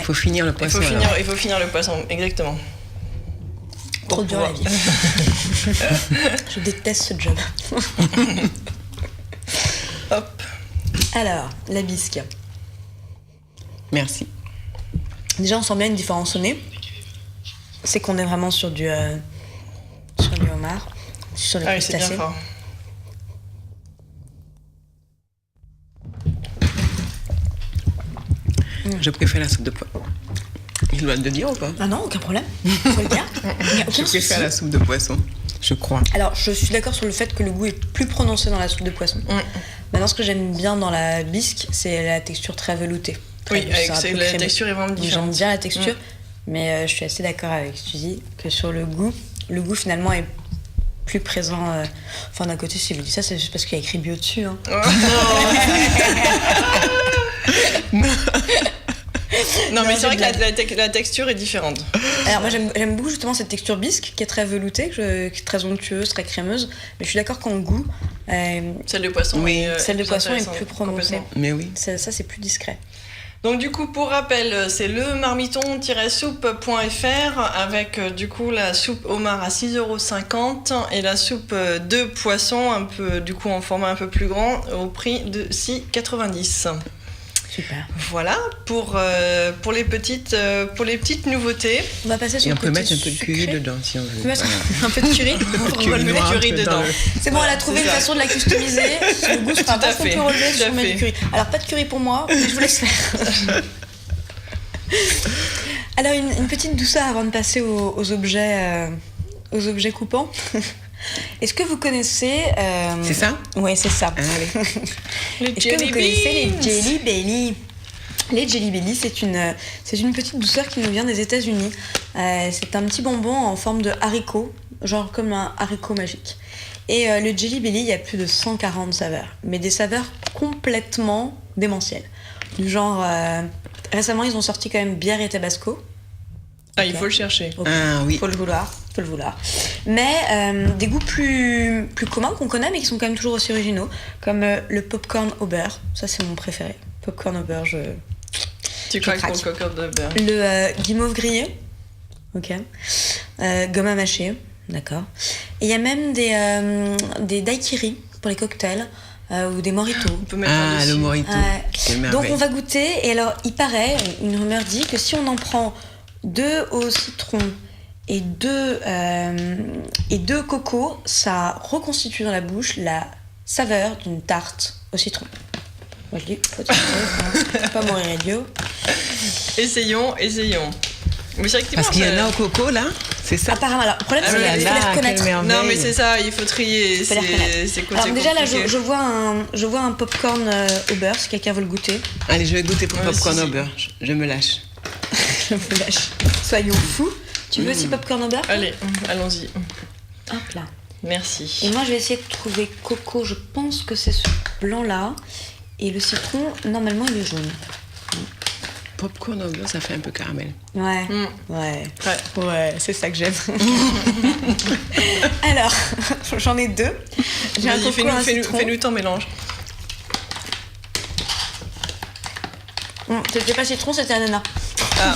faut finir le poisson. Il faut finir le poisson, exactement. Trop dur la vie. Je déteste ce job. Hop. Alors, la bisque. Merci. Déjà, on sent bien une différence au nez. C'est qu'on est vraiment sur du homard, sur les c'est bien crustacés. fort. Je préfère la soupe de poisson. Il doit le dire ou pas? Ah non, aucun problème. Faut le dire. Il n'y a aucun Je préfère souci. la soupe de poisson, je crois. Alors, je suis d'accord sur le fait que le goût est plus prononcé dans la soupe de poisson. Maintenant, ce que j'aime bien dans la bisque, c'est la texture très veloutée. Très Oui, douce, un peu la crémeux. texture est vraiment Donc, différente. j'aime bien la texture, mais je suis assez d'accord avec ce que tu dis, que sur le goût finalement est plus présent. Enfin, d'un côté, si je dis ça, c'est juste parce qu'il y a écrit bio dessus. Hein. Non, mais c'est vrai que la texture est différente. Alors moi j'aime beaucoup justement cette texture bisque qui est très veloutée, qui est très onctueuse, très crémeuse. Mais je suis d'accord qu'en goût, Celle de poisson, Oui, celle de poisson est intéressante, plus prononcée. complètement. Mais oui. Ça c'est plus discret. Donc du coup, pour rappel, c'est le marmiton-soupe.fr avec du coup la soupe homard à 6,50 € et la soupe de poisson un peu du coup en format un peu plus grand au prix de 6,90 €. Super. Voilà pour les petites nouveautés. On va passer sur Et le on peut côté mettre un peu de curry sucré. dedans si on On veut. peut mettre un peu de curry. On va le mettre curry dedans. C'est bon, elle a trouvé c'est une ça. façon de la customiser. Le goût sera Tout à pas trop fait, plus relevé tout si à on met fait. du curry. Alors pas de curry pour moi, mais je vous laisse faire. Alors une petite douceur avant de passer aux objets coupants. Est-ce que vous connaissez C'est ça? Ouais, c'est ça. Allez. Est-ce que vous connaissez les Jelly Belly? Les Jelly Belly, c'est une petite douceur qui nous vient des États-Unis. C'est un petit bonbon en forme de haricot, genre comme un haricot magique. Et le Jelly Belly, il y a plus de 140 saveurs, mais des saveurs complètement démentielles. Du genre, récemment, ils ont sorti quand même bière et tabasco. Ah, il faut le chercher. Ok. Ah oui. Faut le vouloir. Mais des goûts plus communs qu'on connaît, mais qui sont quand même toujours aussi originaux, comme le popcorn au beurre. Ça, c'est mon préféré. Popcorn au beurre, Tu craques craque. pour le coquille de beurre. Le guimauve grillé. Ok. Gomme à mâcher. D'accord. Et il y a même des daiquiris pour les cocktails ou des mojitos. On peut mettre Ah, dessus. le mojito. Quelle Donc merveille. on va goûter. Et alors, il paraît, une rumeur dit que si on en prend 2 au citron et 2 cocos, ça reconstitue dans la bouche la saveur d'une tarte au citron. Moi je dis, faut pas mourir idiot. Essayons. Mais c'est vrai que Parce qu'il y en a au coco là, c'est ça? Apparemment, alors le problème Ah c'est oui, qu'il faut là, les quelle reconnaître. merveille. Non, mais c'est ça, il faut trier. Faut les reconnaître. C'est côté Alors déjà là, compliqué. je vois un popcorn au beurre, si quelqu'un veut le goûter. Allez, je vais goûter pour Ouais, popcorn si, au si. beurre. Je me lâche. Je vous lâche. Soyons fous. Tu veux aussi popcorn au beurre? Allez, allons-y. Hop là. Merci. Et moi, je vais essayer de trouver coco. Je pense que c'est ce blanc-là. Et le citron, normalement, il est jaune. Popcorn au beurre, ça fait un peu caramel. Ouais. Mm. Ouais. Ouais. Ouais, c'est ça que j'aime. Alors, j'en ai 2. J'ai un Vas-y, coco et un citron. fais-nous ton mélange. C'était pas citron, c'était ananas. Ah,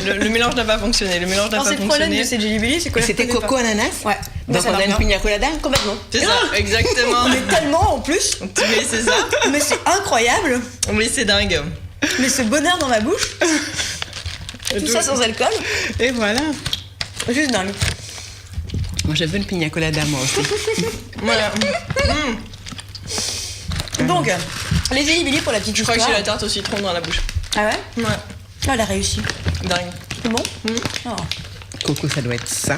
le mélange n'a pas fonctionné. Le mélange n'a Alors, pas c'est le problème de fonctionné. ces Jelly Belly, c'est que C'était coco ananas? Ouais. Mais Donc ça on a marche une bien. pina colada complètement. C'est ça, exactement. Mais tellement en plus. Mais c'est ça. Mais c'est incroyable. Mais c'est dingue. Mais ce bonheur dans ma bouche. Tout ça sans alcool. Et voilà. Juste dingue. Moi je veux une pina colada moi aussi. Voilà. Donc, les Jelly Belly pour la petite Je crois que j'ai histoire. la tarte au citron dans la bouche. Ah ouais? Ouais, Oh, elle a réussi. dingue. C'est bon? Oh. Coco, ça doit être ça.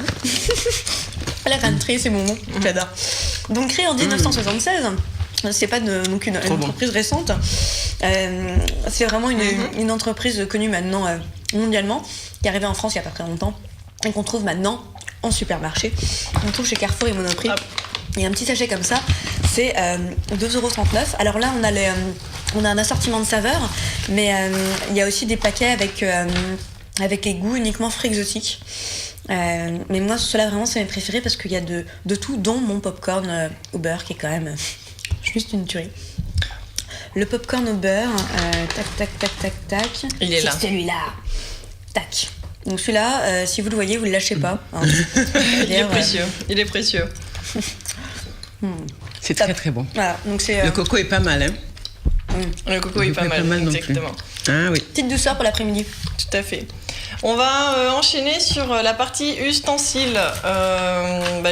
La country, c'est bon. J'adore. Donc, créée en 1976, c'est pas donc une Trop bon. entreprise récente. C'est vraiment une entreprise connue maintenant mondialement, qui est arrivée en France il y a pas très longtemps et qu'on trouve maintenant en supermarché. On trouve chez Carrefour et Monoprix. Hop. Et un petit sachet comme ça, c'est 2,39 €. Alors là, on a un assortiment de saveurs, mais il y a aussi des paquets avec les goûts uniquement fruits exotiques. Mais moi, ceux-là, vraiment, c'est mes préférés parce qu'il y a de tout, dont mon popcorn au beurre, qui est quand même juste une tuerie. le popcorn au beurre. Tac. Il est là. C'est celui-là. Tac. Donc celui-là, si vous le voyez, vous ne le lâchez pas. Hein. Il est précieux. C'est très très bon. Voilà, donc c'est, Le coco est pas mal, hein. Le coco est pas mal, non exactement. Plus. Ah oui. Petite douceur pour l'après-midi. Tout à fait. On va enchaîner sur la partie ustensiles.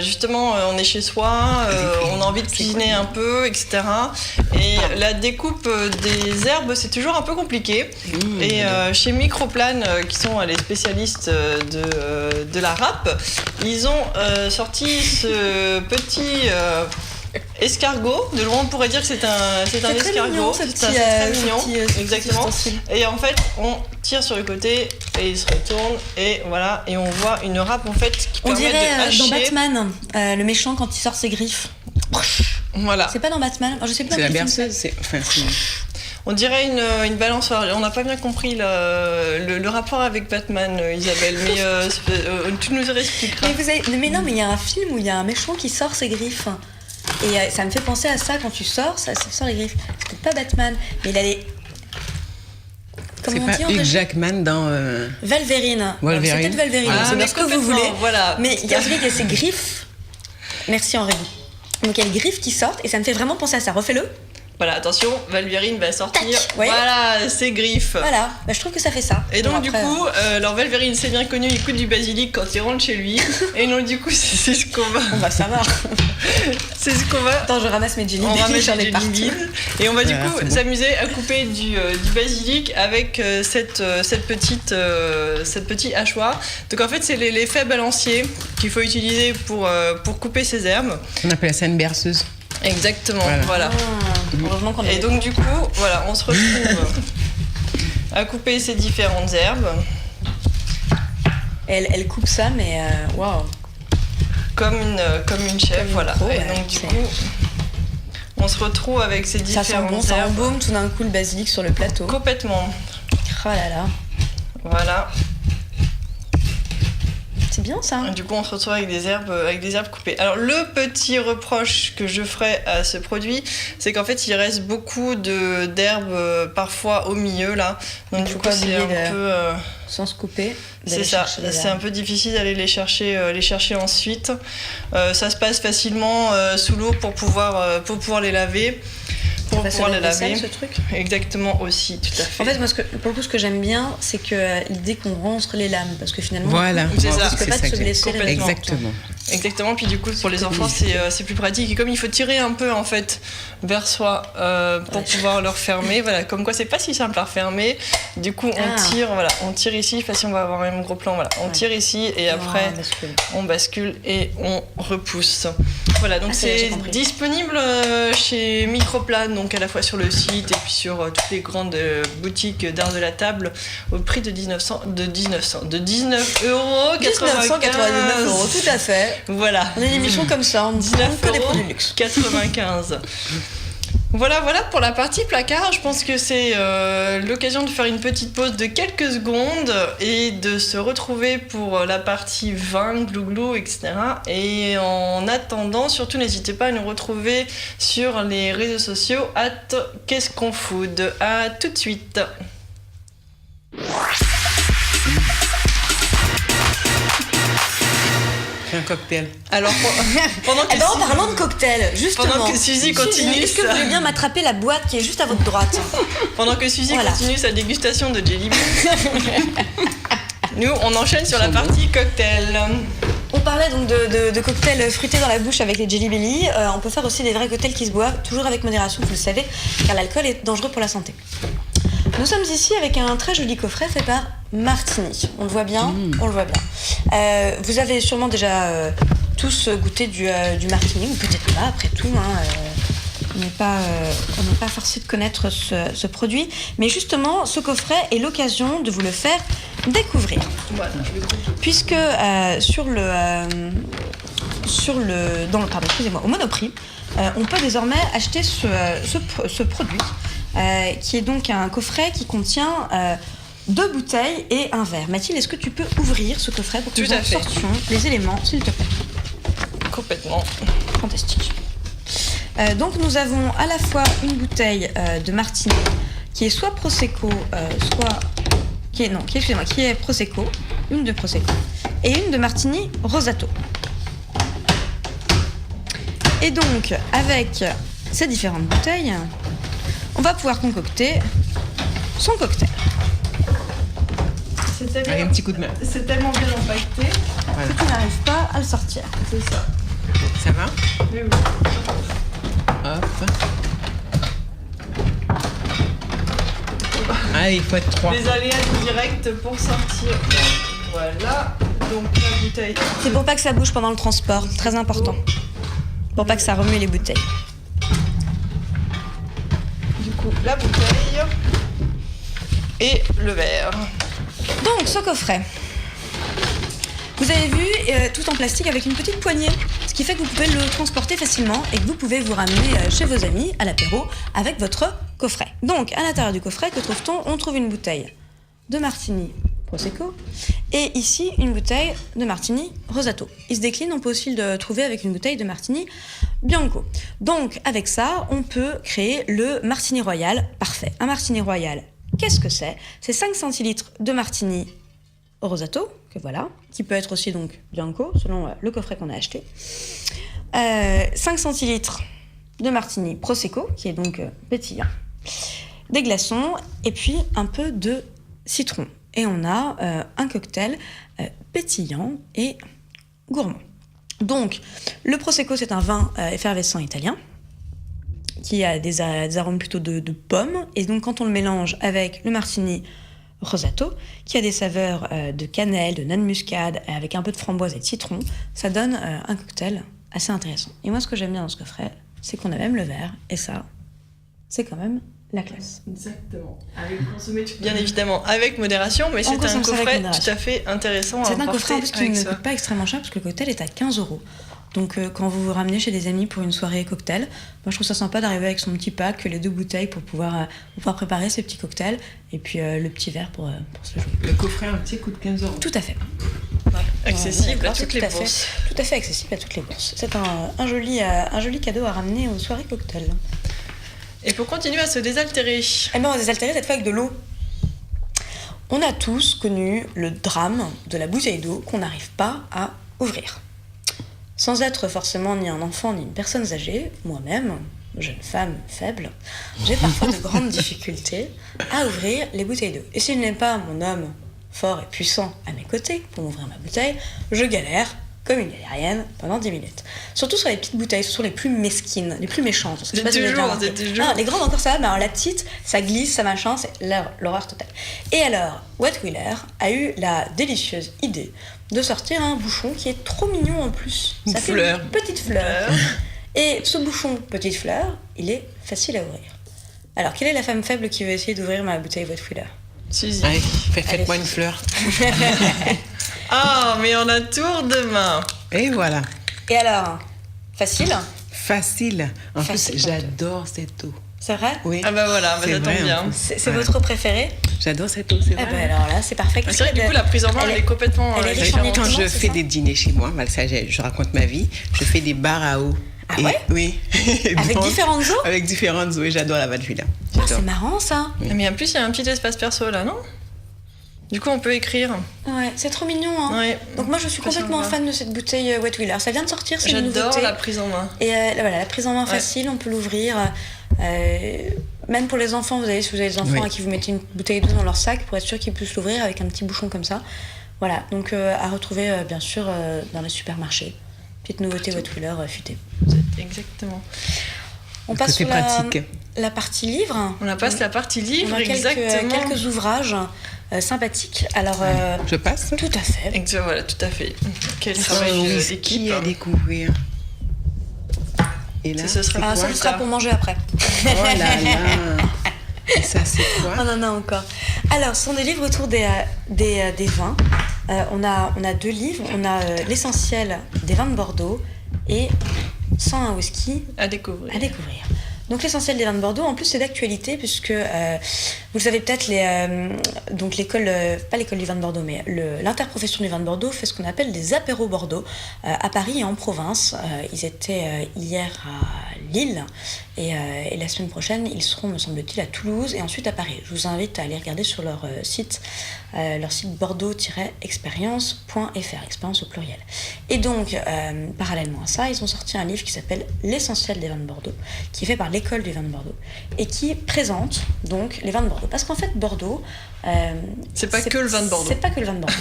Justement, on est chez soi, on a envie de cuisiner un peu, etc. Et la découpe des herbes, c'est toujours un peu compliqué. Et chez Microplane, qui sont les spécialistes de la râpe, ils ont sorti ce petit... escargot, de loin on pourrait dire que c'est un escargot, c'est très mignon, exactement. Et en fait, on tire sur le côté et il se retourne et voilà, et on voit une râpe en fait qui permet de hacher. Dans Batman, le méchant quand il sort ses griffes. Voilà. C'est pas dans Batman, je sais plus. C'est la berceuse, on dirait une balançoire. On n'a pas bien compris le rapport avec Batman, Isabelle, mais tu nous expliqueras. Mais non, mais il y a un film où il y a un méchant qui sort ses griffes. Et ça me fait penser à ça quand tu sors, ça sort les griffes. C'est peut-être pas Batman, mais il a les. Comment on dit, Hugh Jackman dans. Wolverine. C'est peut-être Wolverine, c'est bien ce que vous voulez. Voilà. Mais il y a celui qui a ses griffes. Merci Henri. Donc il y a les griffes qui sortent et ça me fait vraiment penser à ça. Refais-le. Voilà, attention, Wolverine va sortir. Tac, voilà, ses griffes. Voilà, je trouve que ça fait ça. Et donc, du coup, alors Wolverine, c'est bien connu, il coûte du basilic quand il rentre chez lui. Et donc, du coup, c'est ce qu'on va. On va savoir. C'est ce qu'on va. Attends, je ramasse mes jelly beans. On ramasse les jelly beans. Et on va du coup s'amuser à couper du basilic avec cette petite hachoir. Donc, en fait, c'est l'effet balancier qu'il faut utiliser pour couper ces herbes. On appelle ça une berceuse. Exactement, voilà. Heureusement qu'on et donc du coup, voilà, on se retrouve à couper ces différentes herbes. Elle coupe ça, mais waouh. Comme une chef, voilà. Et donc du coup, on se retrouve avec ces différentes herbes. Ça embaume tout d'un coup le basilic sur le plateau. Complètement. Oh là là. Voilà. C'est bien ça. Du coup, on se retrouve avec des herbes coupées. Alors, le petit reproche que je ferai à ce produit, c'est qu'en fait, il reste beaucoup d'herbes parfois au milieu là. Donc, du coup, c'est un peu. Sans se couper. C'est ça. C'est un peu difficile d'aller les chercher ensuite. Ça se passe facilement sous l'eau pour pouvoir les laver. Pour pouvoir les laver. Ce truc. Exactement aussi, tout à fait. En fait, moi, pour le coup, ce que j'aime bien, c'est que l'idée qu'on rentre les lames, parce que finalement, voilà, on risque pas de se blesser. Exactement. Puis du coup, pour les enfants, c'est plus pratique. Et comme il faut tirer un peu en fait vers soi pour pouvoir le refermer, voilà. Comme quoi, c'est pas si simple à refermer. Du coup, on tire ici. Je sais pas si on va avoir un gros plan. Voilà, on tire ici et après, on bascule et on repousse. Voilà, donc c'est disponible chez Microplane, donc à la fois sur le site et puis sur toutes les grandes boutiques d'art de la table au prix de 19,99 €. 19,99 €, tout à fait. Voilà. On a une émission comme ça, on dit que des produits de luxe. 95. Voilà pour la partie placard. Je pense que c'est l'occasion de faire une petite pause de quelques secondes et de se retrouver pour la partie vin, glouglou, etc. Et en attendant, surtout n'hésitez pas à nous retrouver sur les réseaux sociaux @qu'est-ce-qu'on-food. À tout de suite. Un cocktail. Alors, pendant que en parlant de cocktail, justement. Pendant que Suzy continue. Est-ce que vous voulez bien m'attraper la boîte qui est juste à votre droite? Pendant que Suzy continue sa dégustation de jelly beans, nous, on enchaîne sur la partie cocktail. On parlait donc de cocktails fruités dans la bouche avec les Jelly Belly. On peut faire aussi des vrais cocktails qui se boivent, toujours avec modération, vous le savez, car l'alcool est dangereux pour la santé. Nous sommes ici avec un très joli coffret fait par Martini. On le voit bien, on le voit bien. Vous avez sûrement déjà tous goûté du Martini, ou peut-être pas, après tout. On n'est pas forcé de connaître ce produit. Mais justement, ce coffret est l'occasion de vous le faire découvrir. Voilà. Puisque au Monoprix, on peut désormais acheter ce produit. Qui est donc un coffret qui contient 2 bouteilles et un verre. Mathilde, est-ce que tu peux ouvrir ce coffret pour que nous sortions les éléments, s'il te plaît? Complètement. Fantastique. Donc nous avons à la fois une bouteille de Martini qui est soit Prosecco, qui est Prosecco, une de Prosecco, et une de Martini Rosato. Et donc, avec ces différentes bouteilles, on va pouvoir concocter son cocktail. Allez, un petit coup de main. C'est tellement bien empaqueté. Voilà. Tu n'arrives pas à le sortir. C'est ça. Ça va? Oui, oui. Hop. Allez, il faut être 3. Les aléas du direct pour sortir. Voilà. Donc la bouteille. C'est pour pas que ça bouge pendant le transport, très important. Pour pas que ça remue les bouteilles. Du coup, la bouteille et le verre. Donc, ce coffret. Vous avez vu, tout en plastique avec une petite poignée. Ce qui fait que vous pouvez le transporter facilement et que vous pouvez vous ramener chez vos amis à l'apéro avec votre coffret. Donc, à l'intérieur du coffret, que trouve-t-on? On trouve une bouteille de Martini Prosecco et ici une bouteille de Martini Rosato. Il se décline, on peut aussi le trouver avec une bouteille de Martini Bianco. Donc, avec ça, on peut créer le Martini Royal parfait. Un Martini Royal, qu'est-ce que c'est? C'est 5 centilitres de Martini Rosato, que voilà, qui peut être aussi donc Bianco, selon le coffret qu'on a acheté. 5 centilitres de Martini Prosecco, qui est donc pétillant. Des glaçons, et puis un peu de citron. Et on a un cocktail pétillant et gourmand. Donc, le Prosecco, c'est un vin effervescent italien, qui a des arômes plutôt de pommes. Et donc, quand on le mélange avec le Martini Rosato, qui a des saveurs de cannelle, de noix de muscade, avec un peu de framboise et de citron, ça donne un cocktail assez intéressant. Et moi, ce que j'aime bien dans ce coffret, c'est qu'on a même le verre, et ça, c'est quand même la classe. Exactement. Avec consommé bien évidemment avec modération, mais c'est un consomme ça avec coffret modération. tout à fait intéressant à C'est un emporter coffret en plus qui avec ne soi. coûte pas extrêmement cher, parce que le cocktail est à 15 €. Donc quand vous vous ramenez chez des amis pour une soirée cocktail, moi je trouve ça sympa d'arriver avec son petit pack, les 2 bouteilles pour pouvoir préparer ces petits cocktails, et puis le petit verre pour se jouer. Le coffret entier coûte 15 €. Tout à fait. Accessible D'accord, à toutes c'est les tout à bourses. fait, tout à fait accessible à toutes les bourses. C'est un joli cadeau à ramener aux soirées cocktail. Et pour continuer à se désaltérer. Eh bien, on va désaltérer cette fois avec de l'eau. On a tous connu le drame de la bouteille d'eau qu'on n'arrive pas à ouvrir. Sans être forcément ni un enfant ni une personne âgée, moi-même, jeune femme faible, j'ai parfois de grandes difficultés à ouvrir les bouteilles d'eau. Et s'il n'est pas mon homme fort et puissant à mes côtés pour ouvrir ma bouteille, je galère comme une galérienne pendant 10 minutes. Surtout sur les petites bouteilles, ce sont les plus mesquines, les plus méchantes. Je sais pas si vous avez déjà remarqué. Ah, les grandes encore ça va, mais alors la petite, ça glisse, ça machin, c'est l'horreur totale. Et alors, Wet Wheeler a eu la délicieuse idée de sortir un bouchon qui est trop mignon en plus. Une ça fait fleur. une petite fleur. Et ce bouchon petite fleur, il est facile à ouvrir. Alors, quelle est la femme faible qui veut essayer d'ouvrir ma bouteille Wet Wheeler? Suzy. Allez, faites-moi Allez. une fleur. Ah, mais on a tour de main. Et voilà. Et alors, facile? Facile. En Facile, plus, j'adore cette eau. C'est vrai? Oui. Ah bah voilà, C'est ça tombe vrai, en bien. plus. C'est Voilà. votre préféré? J'adore cette eau, c'est Eh vrai. ben alors là, c'est parfait. C'est vrai que du coup, la prise en main, elle est complètement elle est riche en différente. nutriments, Quand je c'est fais ça des dîners chez moi, bah, ça, je raconte ma vie, je fais des bars à eau. Ah ouais? Oui. Avec différentes eaux? Avec différentes eaux, et j'adore la Valvula. Ah, c'est marrant ça. Mais en plus, il y a un petit espace perso là, non? Du coup, on peut écrire. Ouais, c'est trop mignon. Hein. Ouais. Donc moi, je suis Pas si complètement on va. fan de cette bouteille Wet Wheeler. Ça vient de sortir, c'est une J'adore nouveauté. la prise en main. Et voilà, la prise en main Ouais. facile, on peut l'ouvrir. Même pour les enfants, vous savez, si vous avez des enfants Oui. à qui vous mettez une bouteille d'eau dans leur sac pour être sûr qu'ils puissent l'ouvrir avec un petit bouchon comme ça. Voilà, donc à retrouver bien sûr dans les supermarchés. Petite nouveauté Wet Wheeler futée. Exactement. On Le passe côté sur pratique. la partie livre. On la passe la partie livre, On a exactement. quelques ouvrages sympathiques. Alors, Je passe. tout à fait. Voilà, tout à fait. Quel travail d'équipe. Qui à découvrir. Et là, Ce sera- c'est Ah, quoi ça, ce sera pour manger après. Oh là là. Et ça, c'est quoi? Oh, non, encore. Alors, ce sont des livres autour des vins. On a 2 livres. On a l'essentiel des vins de Bordeaux et 101 whisky À découvrir. à découvrir. Donc l'essentiel des vins de Bordeaux, en plus c'est d'actualité puisque vous le savez peut-être, donc l'école, pas l'école du vin de Bordeaux, mais l'interprofession du vin de Bordeaux fait ce qu'on appelle des apéros Bordeaux à Paris et en province. Ils étaient hier à Lille. Et la semaine prochaine, ils seront, me semble-t-il, à Toulouse et ensuite à Paris. Je vous invite à aller regarder sur leur site bordeaux-expérience.fr, expérience au pluriel. Et donc, parallèlement à ça, ils ont sorti un livre qui s'appelle L'essentiel des vins de Bordeaux, qui est fait par l'école du vin de Bordeaux et qui présente donc les vins de Bordeaux. Parce qu'en fait, Bordeaux... c'est pas que le vin de Bordeaux. C'est pas que le vin de Bordeaux.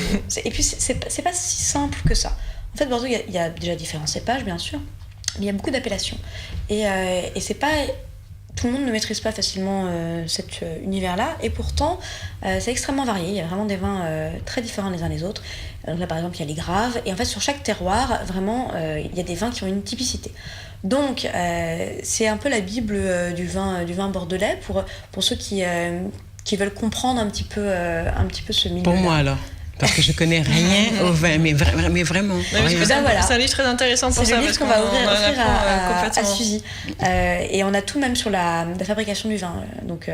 Et puis, c'est pas si simple que ça. En fait, Bordeaux, il y a déjà différents cépages, bien sûr, mais il y a beaucoup d'appellations. Et c'est pas... Tout le monde ne maîtrise pas facilement cet univers-là, et pourtant, c'est extrêmement varié. Il y a vraiment des vins très différents les uns des autres. Donc là, par exemple, il y a les Graves, et en fait, sur chaque terroir, vraiment, il y a des vins qui ont une typicité. Donc, c'est un peu la bible du vin bordelais pour ceux qui veulent comprendre un petit peu ce milieu-là. Pour moi, alors. Parce que je connais rien au vin, mais vraiment. C'est un livre très intéressant pour ça. C'est le livre qu'on va offrir à Suzy. Et on a tout même sur la fabrication du vin. Donc,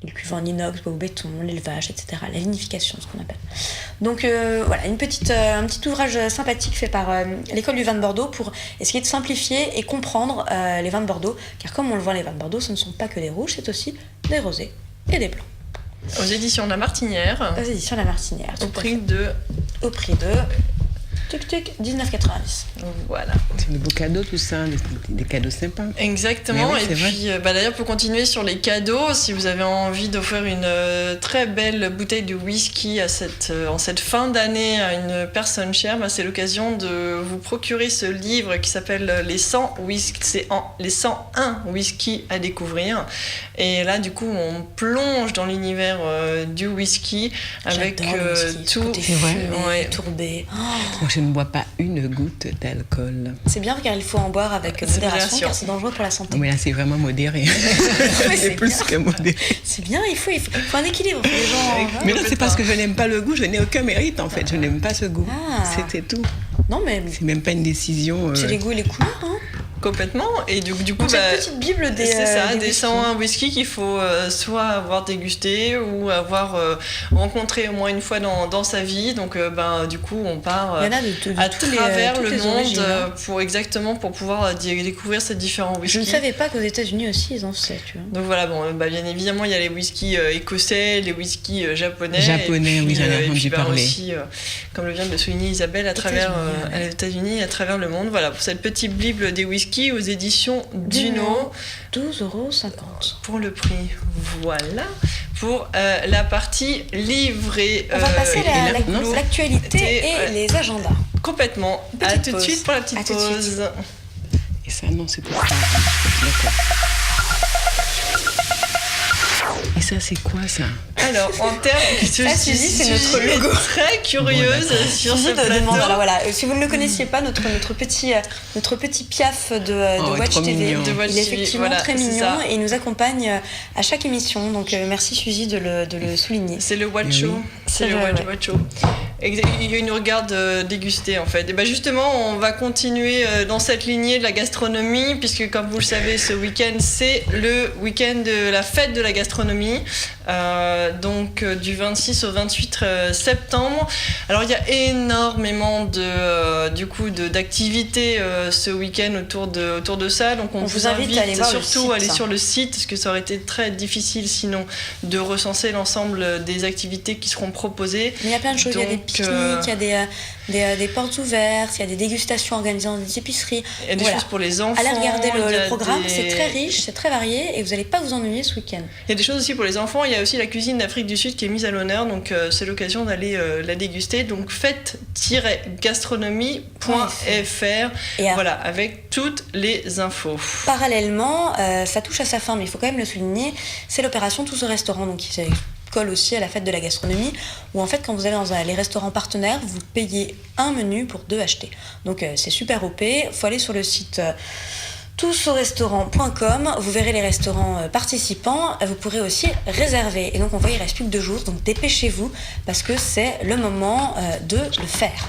les cuves en inox, au béton, l'élevage, etc. La vinification, ce qu'on appelle. Donc voilà, un petit ouvrage sympathique fait par l'école du vin de Bordeaux pour essayer de simplifier et comprendre les vins de Bordeaux. Car comme on le voit, les vins de Bordeaux, ce ne sont pas que des rouges, c'est aussi des rosés et des blancs. Aux éditions La Martinière. Aux éditions La Martinière. Au prix de 19,90. Voilà. C'est de beaux cadeaux, tout ça, des cadeaux sympas. Exactement. Oui, et puis, d'ailleurs, pour continuer sur les cadeaux, si vous avez envie d'offrir une très belle bouteille de whisky en cette fin d'année à une personne chère, c'est l'occasion de vous procurer ce livre qui s'appelle Les 101 whisky à découvrir. Et là, du coup, on plonge dans l'univers du whisky avec tout. Côté fumé, tourbé. Moi, je ne bois pas une goutte d'alcool. C'est bien car il faut en boire avec modération car c'est dangereux pour la santé. Mais là, c'est vraiment modéré. C'est plus que modéré. C'est bien, il faut un équilibre pour les gens. Mais là, c'est parce que je n'aime pas le goût, je n'ai aucun mérite en fait. Je n'aime pas ce goût. C'était tout. Non, mais. C'est même pas une décision. C'est les goûts et les couleurs, hein. Complètement. Et du coup, cette petite bible des. C'est ça, des 101 whisky qu'il faut soit avoir dégusté ou avoir rencontré au moins une fois dans sa vie. Donc, du coup, on part à travers le monde pour pouvoir découvrir ces différents whiskies. Je ne savais pas qu'aux États-Unis aussi ils en faisaient, tu vois. Donc voilà, bien évidemment, il y a les whiskies écossais, les whiskies japonais. Japonais, oui, j'en ai entendu parler. Aussi, comme le vient de le souligner Isabelle, à travers les États-Unis, à travers le monde. Voilà, pour cette petite bible des whiskies aux éditions Duno. 12,50 € pour le prix. Voilà pour la partie livrée. On va passer à l'actualité et les agendas. Complètement. À tout de suite pour la petite pause. Et ça, non, c'est pour ça. D'accord. Et ça, c'est quoi ça? Alors, en termes de Suzy, c'est notre logo. Très curieuse sur ce plateau. Alors voilà, si vous ne le connaissiez pas, notre petit piaf de Watch TV, il est effectivement très mignon et il nous accompagne à chaque émission. Donc merci Suzy de le souligner. C'est le Watch Show. C'est le Watch Show. Il nous regarde déguster en fait. Et justement, on va continuer dans cette lignée de la gastronomie, puisque comme vous le savez, ce week-end, c'est le week-end de la fête de la gastronomie. Donc du 26 au 28 septembre. Alors il y a énormément d'activités ce week-end autour de ça. Donc on vous invite surtout à aller sur le site, parce que ça aurait été très difficile sinon de recenser l'ensemble des activités qui seront proposées. Mais il y a plein de choses. Il y a des pique-niques, il y a des portes ouvertes, il y a des dégustations organisées dans des épiceries. Il y a des choses pour les enfants. Allez regarder le programme, c'est très riche, c'est très varié et vous n'allez pas vous ennuyer ce week-end. Il y a des choses aussi pour les enfants. Il y a aussi la cuisine d'Afrique du Sud qui est mise à l'honneur, donc c'est l'occasion d'aller la déguster. Donc fête-gastronomie.fr, voilà, avec toutes les infos. Parallèlement, ça touche à sa fin, mais il faut quand même le souligner, c'est l'opération Tous au restaurant, donc qui colle aussi à la fête de la gastronomie, où en fait quand vous allez dans les restaurants partenaires, vous payez un menu pour 2 achetés. Donc c'est super OP, il faut aller sur le site tousaurestaurant.com, vous verrez les restaurants participants, vous pourrez aussi réserver. Et donc on voit il reste plus que 2 jours, donc dépêchez-vous parce que c'est le moment de le faire.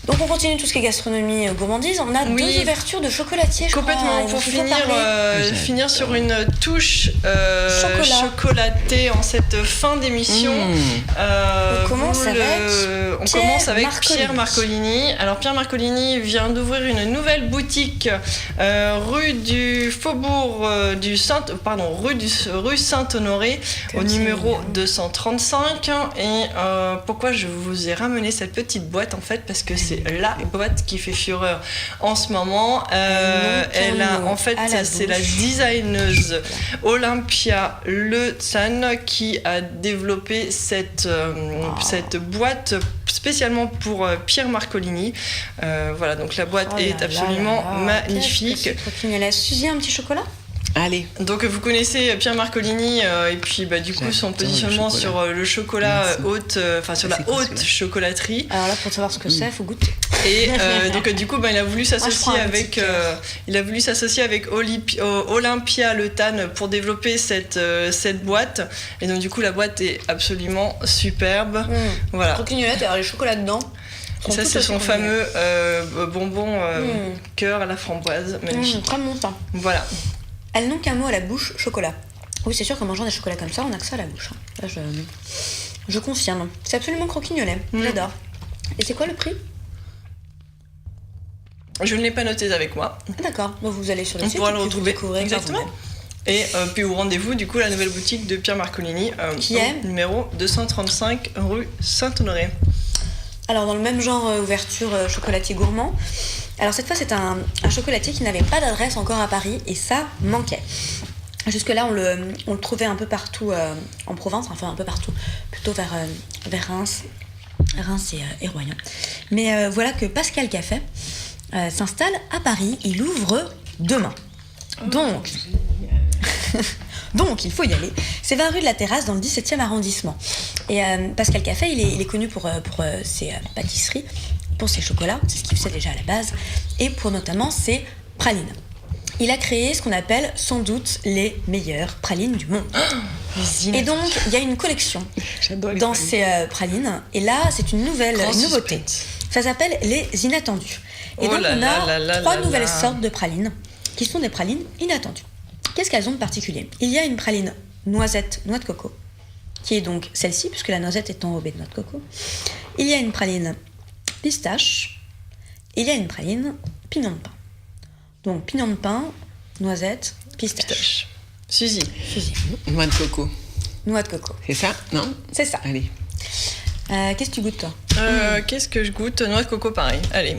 Donc on continue tout ce qui est gastronomie gourmandise. On a 2 ouvertures de chocolatiers, je complètement, crois. pour finir sur une touche chocolatée en cette fin d'émission. On commence avec Pierre Marcolini. Alors Pierre Marcolini vient d'ouvrir une nouvelle boutique rue du Faubourg rue Saint-Honoré au numéro 235. Et pourquoi je vous ai ramené cette petite boîte en fait, parce que c'est la boîte qui fait fureur en ce moment. C'est la designeuse Olympia Le Tsan qui a développé cette boîte spécialement pour Pierre Marcolini. Voilà, donc la boîte est absolument magnifique. Suzy, un petit chocolat ? Allez. Donc vous connaissez Pierre Marcolini et puis du coup son positionnement sur le chocolat haute, sur la haute chocolaterie. Alors là, pour savoir ce que c'est, faut goûter. Et donc du coup il a voulu s'associer avec Olympia Le Tsan pour développer cette boîte. Et donc du coup la boîte est absolument superbe. Voilà. Croquignolette, alors les chocolats dedans. Et ça c'est son fameux bonbon cœur à la framboise, magnifique. Très bon teint. Voilà. Elles n'ont qu'un mot à la bouche, chocolat. Oui, c'est sûr qu'en mangeant des chocolats comme ça, on n'a que ça à la bouche. Là, je confirme. C'est absolument croquignolet. J'adore. Et c'est quoi le prix ? Je ne l'ai pas noté avec moi. Ah, d'accord. Donc vous allez sur le site pourra le retrouver. Exactement. Et puis au rendez-vous, du coup, la nouvelle boutique de Pierre Marcolini, qui est numéro 235 rue Saint-Honoré. Alors, dans le même genre ouverture chocolatier gourmand. Alors cette fois, c'est un chocolatier qui n'avait pas d'adresse encore à Paris et ça manquait. Jusque-là, on le trouvait un peu partout en province, enfin un peu partout, plutôt vers Reims et Royan. Mais voilà que Pascal Café s'installe à Paris. Il ouvre demain. Donc, il faut y aller. C'est 20 rue de la Terrasse dans le 17e arrondissement. Et Pascal Café, il est connu pour ses pâtisseries, pour ses chocolats, c'est ce qu'il faisait déjà à la base, et pour notamment ses pralines. Il a créé ce qu'on appelle sans doute les meilleures pralines du monde. Et donc, il y a une collection dans ces pralines. Et là, c'est une nouveauté. Ça s'appelle les inattendus. Et donc, on a 3 nouvelles sortes de pralines qui sont des pralines inattendues. Qu'est-ce qu'elles ont de particulier ? Il y a une praline noisette, noix de coco, qui est donc celle-ci, puisque la noisette est enrobée de noix de coco. Il y a une praline pistache, et il y a une praline pignon de pain. Donc pignon de pain, noisette, pistache. Suzy. Noix de coco. Noix de coco. C'est ça, non ? C'est ça. Allez. Qu'est-ce que tu goûtes, toi ? Qu'est-ce que je goûte ? Noix de coco, pareil. Allez.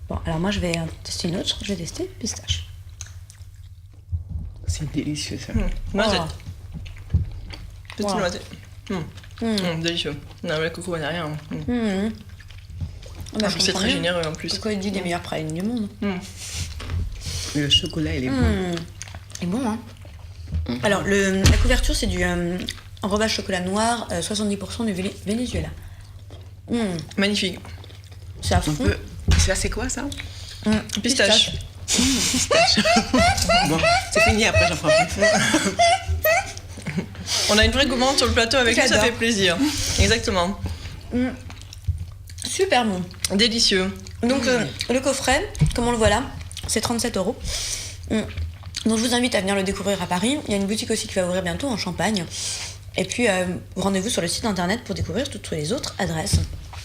Bon, alors moi, je vais tester une autre. Je vais tester pistache. C'est délicieux, ça. Noisette. Petite noisette. Délicieux. Non, le coco, il n'y a rien. C'est très généreux en plus. Pourquoi il dit les meilleures pralines du monde ? Le chocolat, il est bon. Il est bon, hein. Alors, la couverture, c'est du enrobage chocolat noir, 70% du Venezuela. Magnifique. C'est à fond. Ça, c'est quoi, ça ? Pistache. Pistache. Bon, c'est fini, après j'en prends plus. On a une vraie gourmande sur le plateau avec nous, ça fait plaisir. Exactement. Super bon. Délicieux. Donc le coffret, comme on le voit là, c'est 37 €. Donc je vous invite à venir le découvrir à Paris. Il y a une boutique aussi qui va ouvrir bientôt en Champagne. Et puis rendez-vous sur le site internet pour découvrir toutes les autres adresses.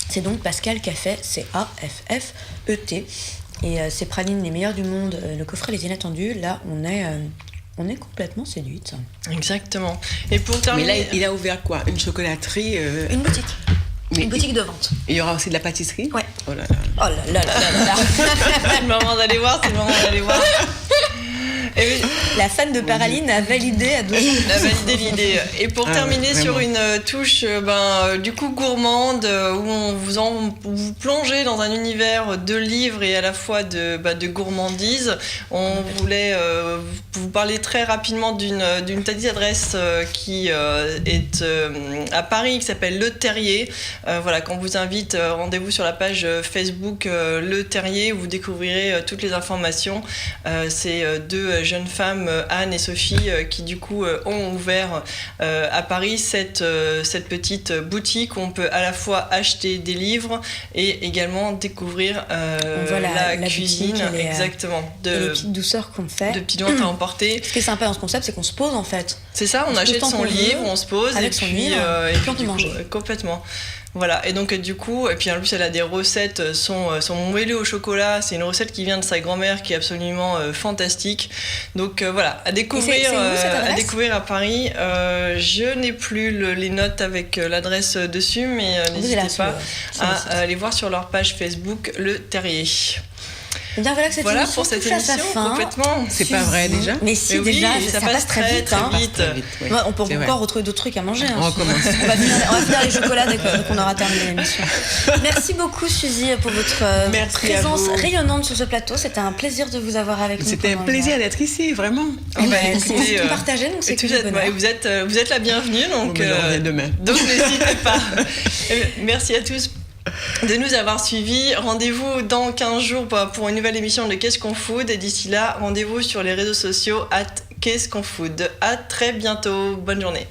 C'est donc Pascal Café, Caffet. Et ces pralines les meilleures du monde, le coffret Les Inattendus, là on est complètement séduite. Exactement. Et pour terminer... Mais là, il a ouvert quoi ? Une chocolaterie Une boutique. Une boutique de vente. Il y aura aussi de la pâtisserie ? Ouais. Oh là là. Oh là là là là là. C'est le moment d'aller voir, Et oui. La fan de Paraline a validé à 12. A validé l'idée. Et pour terminer sur une touche du coup gourmande, où vous plongez dans un univers de livres et à la fois de gourmandise, on voulait vous parler très rapidement d'une petite adresse qui est à Paris, qui s'appelle Le Terrier. Voilà, qu'on vous invite, rendez-vous sur la page Facebook Le Terrier, où vous découvrirez toutes les informations. C'est 2 jeunes femmes Anne et Sophie qui du coup ont ouvert à Paris cette petite boutique où on peut à la fois acheter des livres et également découvrir la cuisine, boutique, exactement, et les petites douceurs qu'on fait. De petites douceurs à emporter. Ce qui est sympa dans ce concept, c'est qu'on se pose en fait. C'est ça, on achète son livre, on se pose avec son livre, et puis on peut manger. Complètement. Voilà, et donc du coup, et puis en plus elle a des recettes, son moelleux au chocolat, c'est une recette qui vient de sa grand-mère qui est absolument fantastique. Donc voilà, à découvrir, à découvrir à Paris. Je n'ai plus les notes avec l'adresse dessus, mais n'hésitez pas à aller voir sur leur page Facebook Le Terrier. Eh bien voilà que cette émission pour cette touche à sa fin. Complètement. C'est pas vrai déjà. Mais si, déjà, ça passe très vite. Ouais. On peut encore retrouver d'autres trucs à manger. On recommence. On va finir les chocolats dès qu'on aura terminé l'émission. Merci beaucoup Suzy pour votre présence rayonnante sur ce plateau. C'était un plaisir de vous avoir avec nous. C'était un plaisir d'être ici, vraiment. C'est tout partagé, donc c'est vous êtes la bienvenue, donc demain. Donc n'hésitez pas. Merci à tous de nous avoir suivis. Rendez-vous dans 15 jours pour une nouvelle émission de Qu'est-ce qu'on food, et d'ici là, rendez-vous sur les réseaux sociaux @qu'est-ce qu'on food. À très bientôt, bonne journée.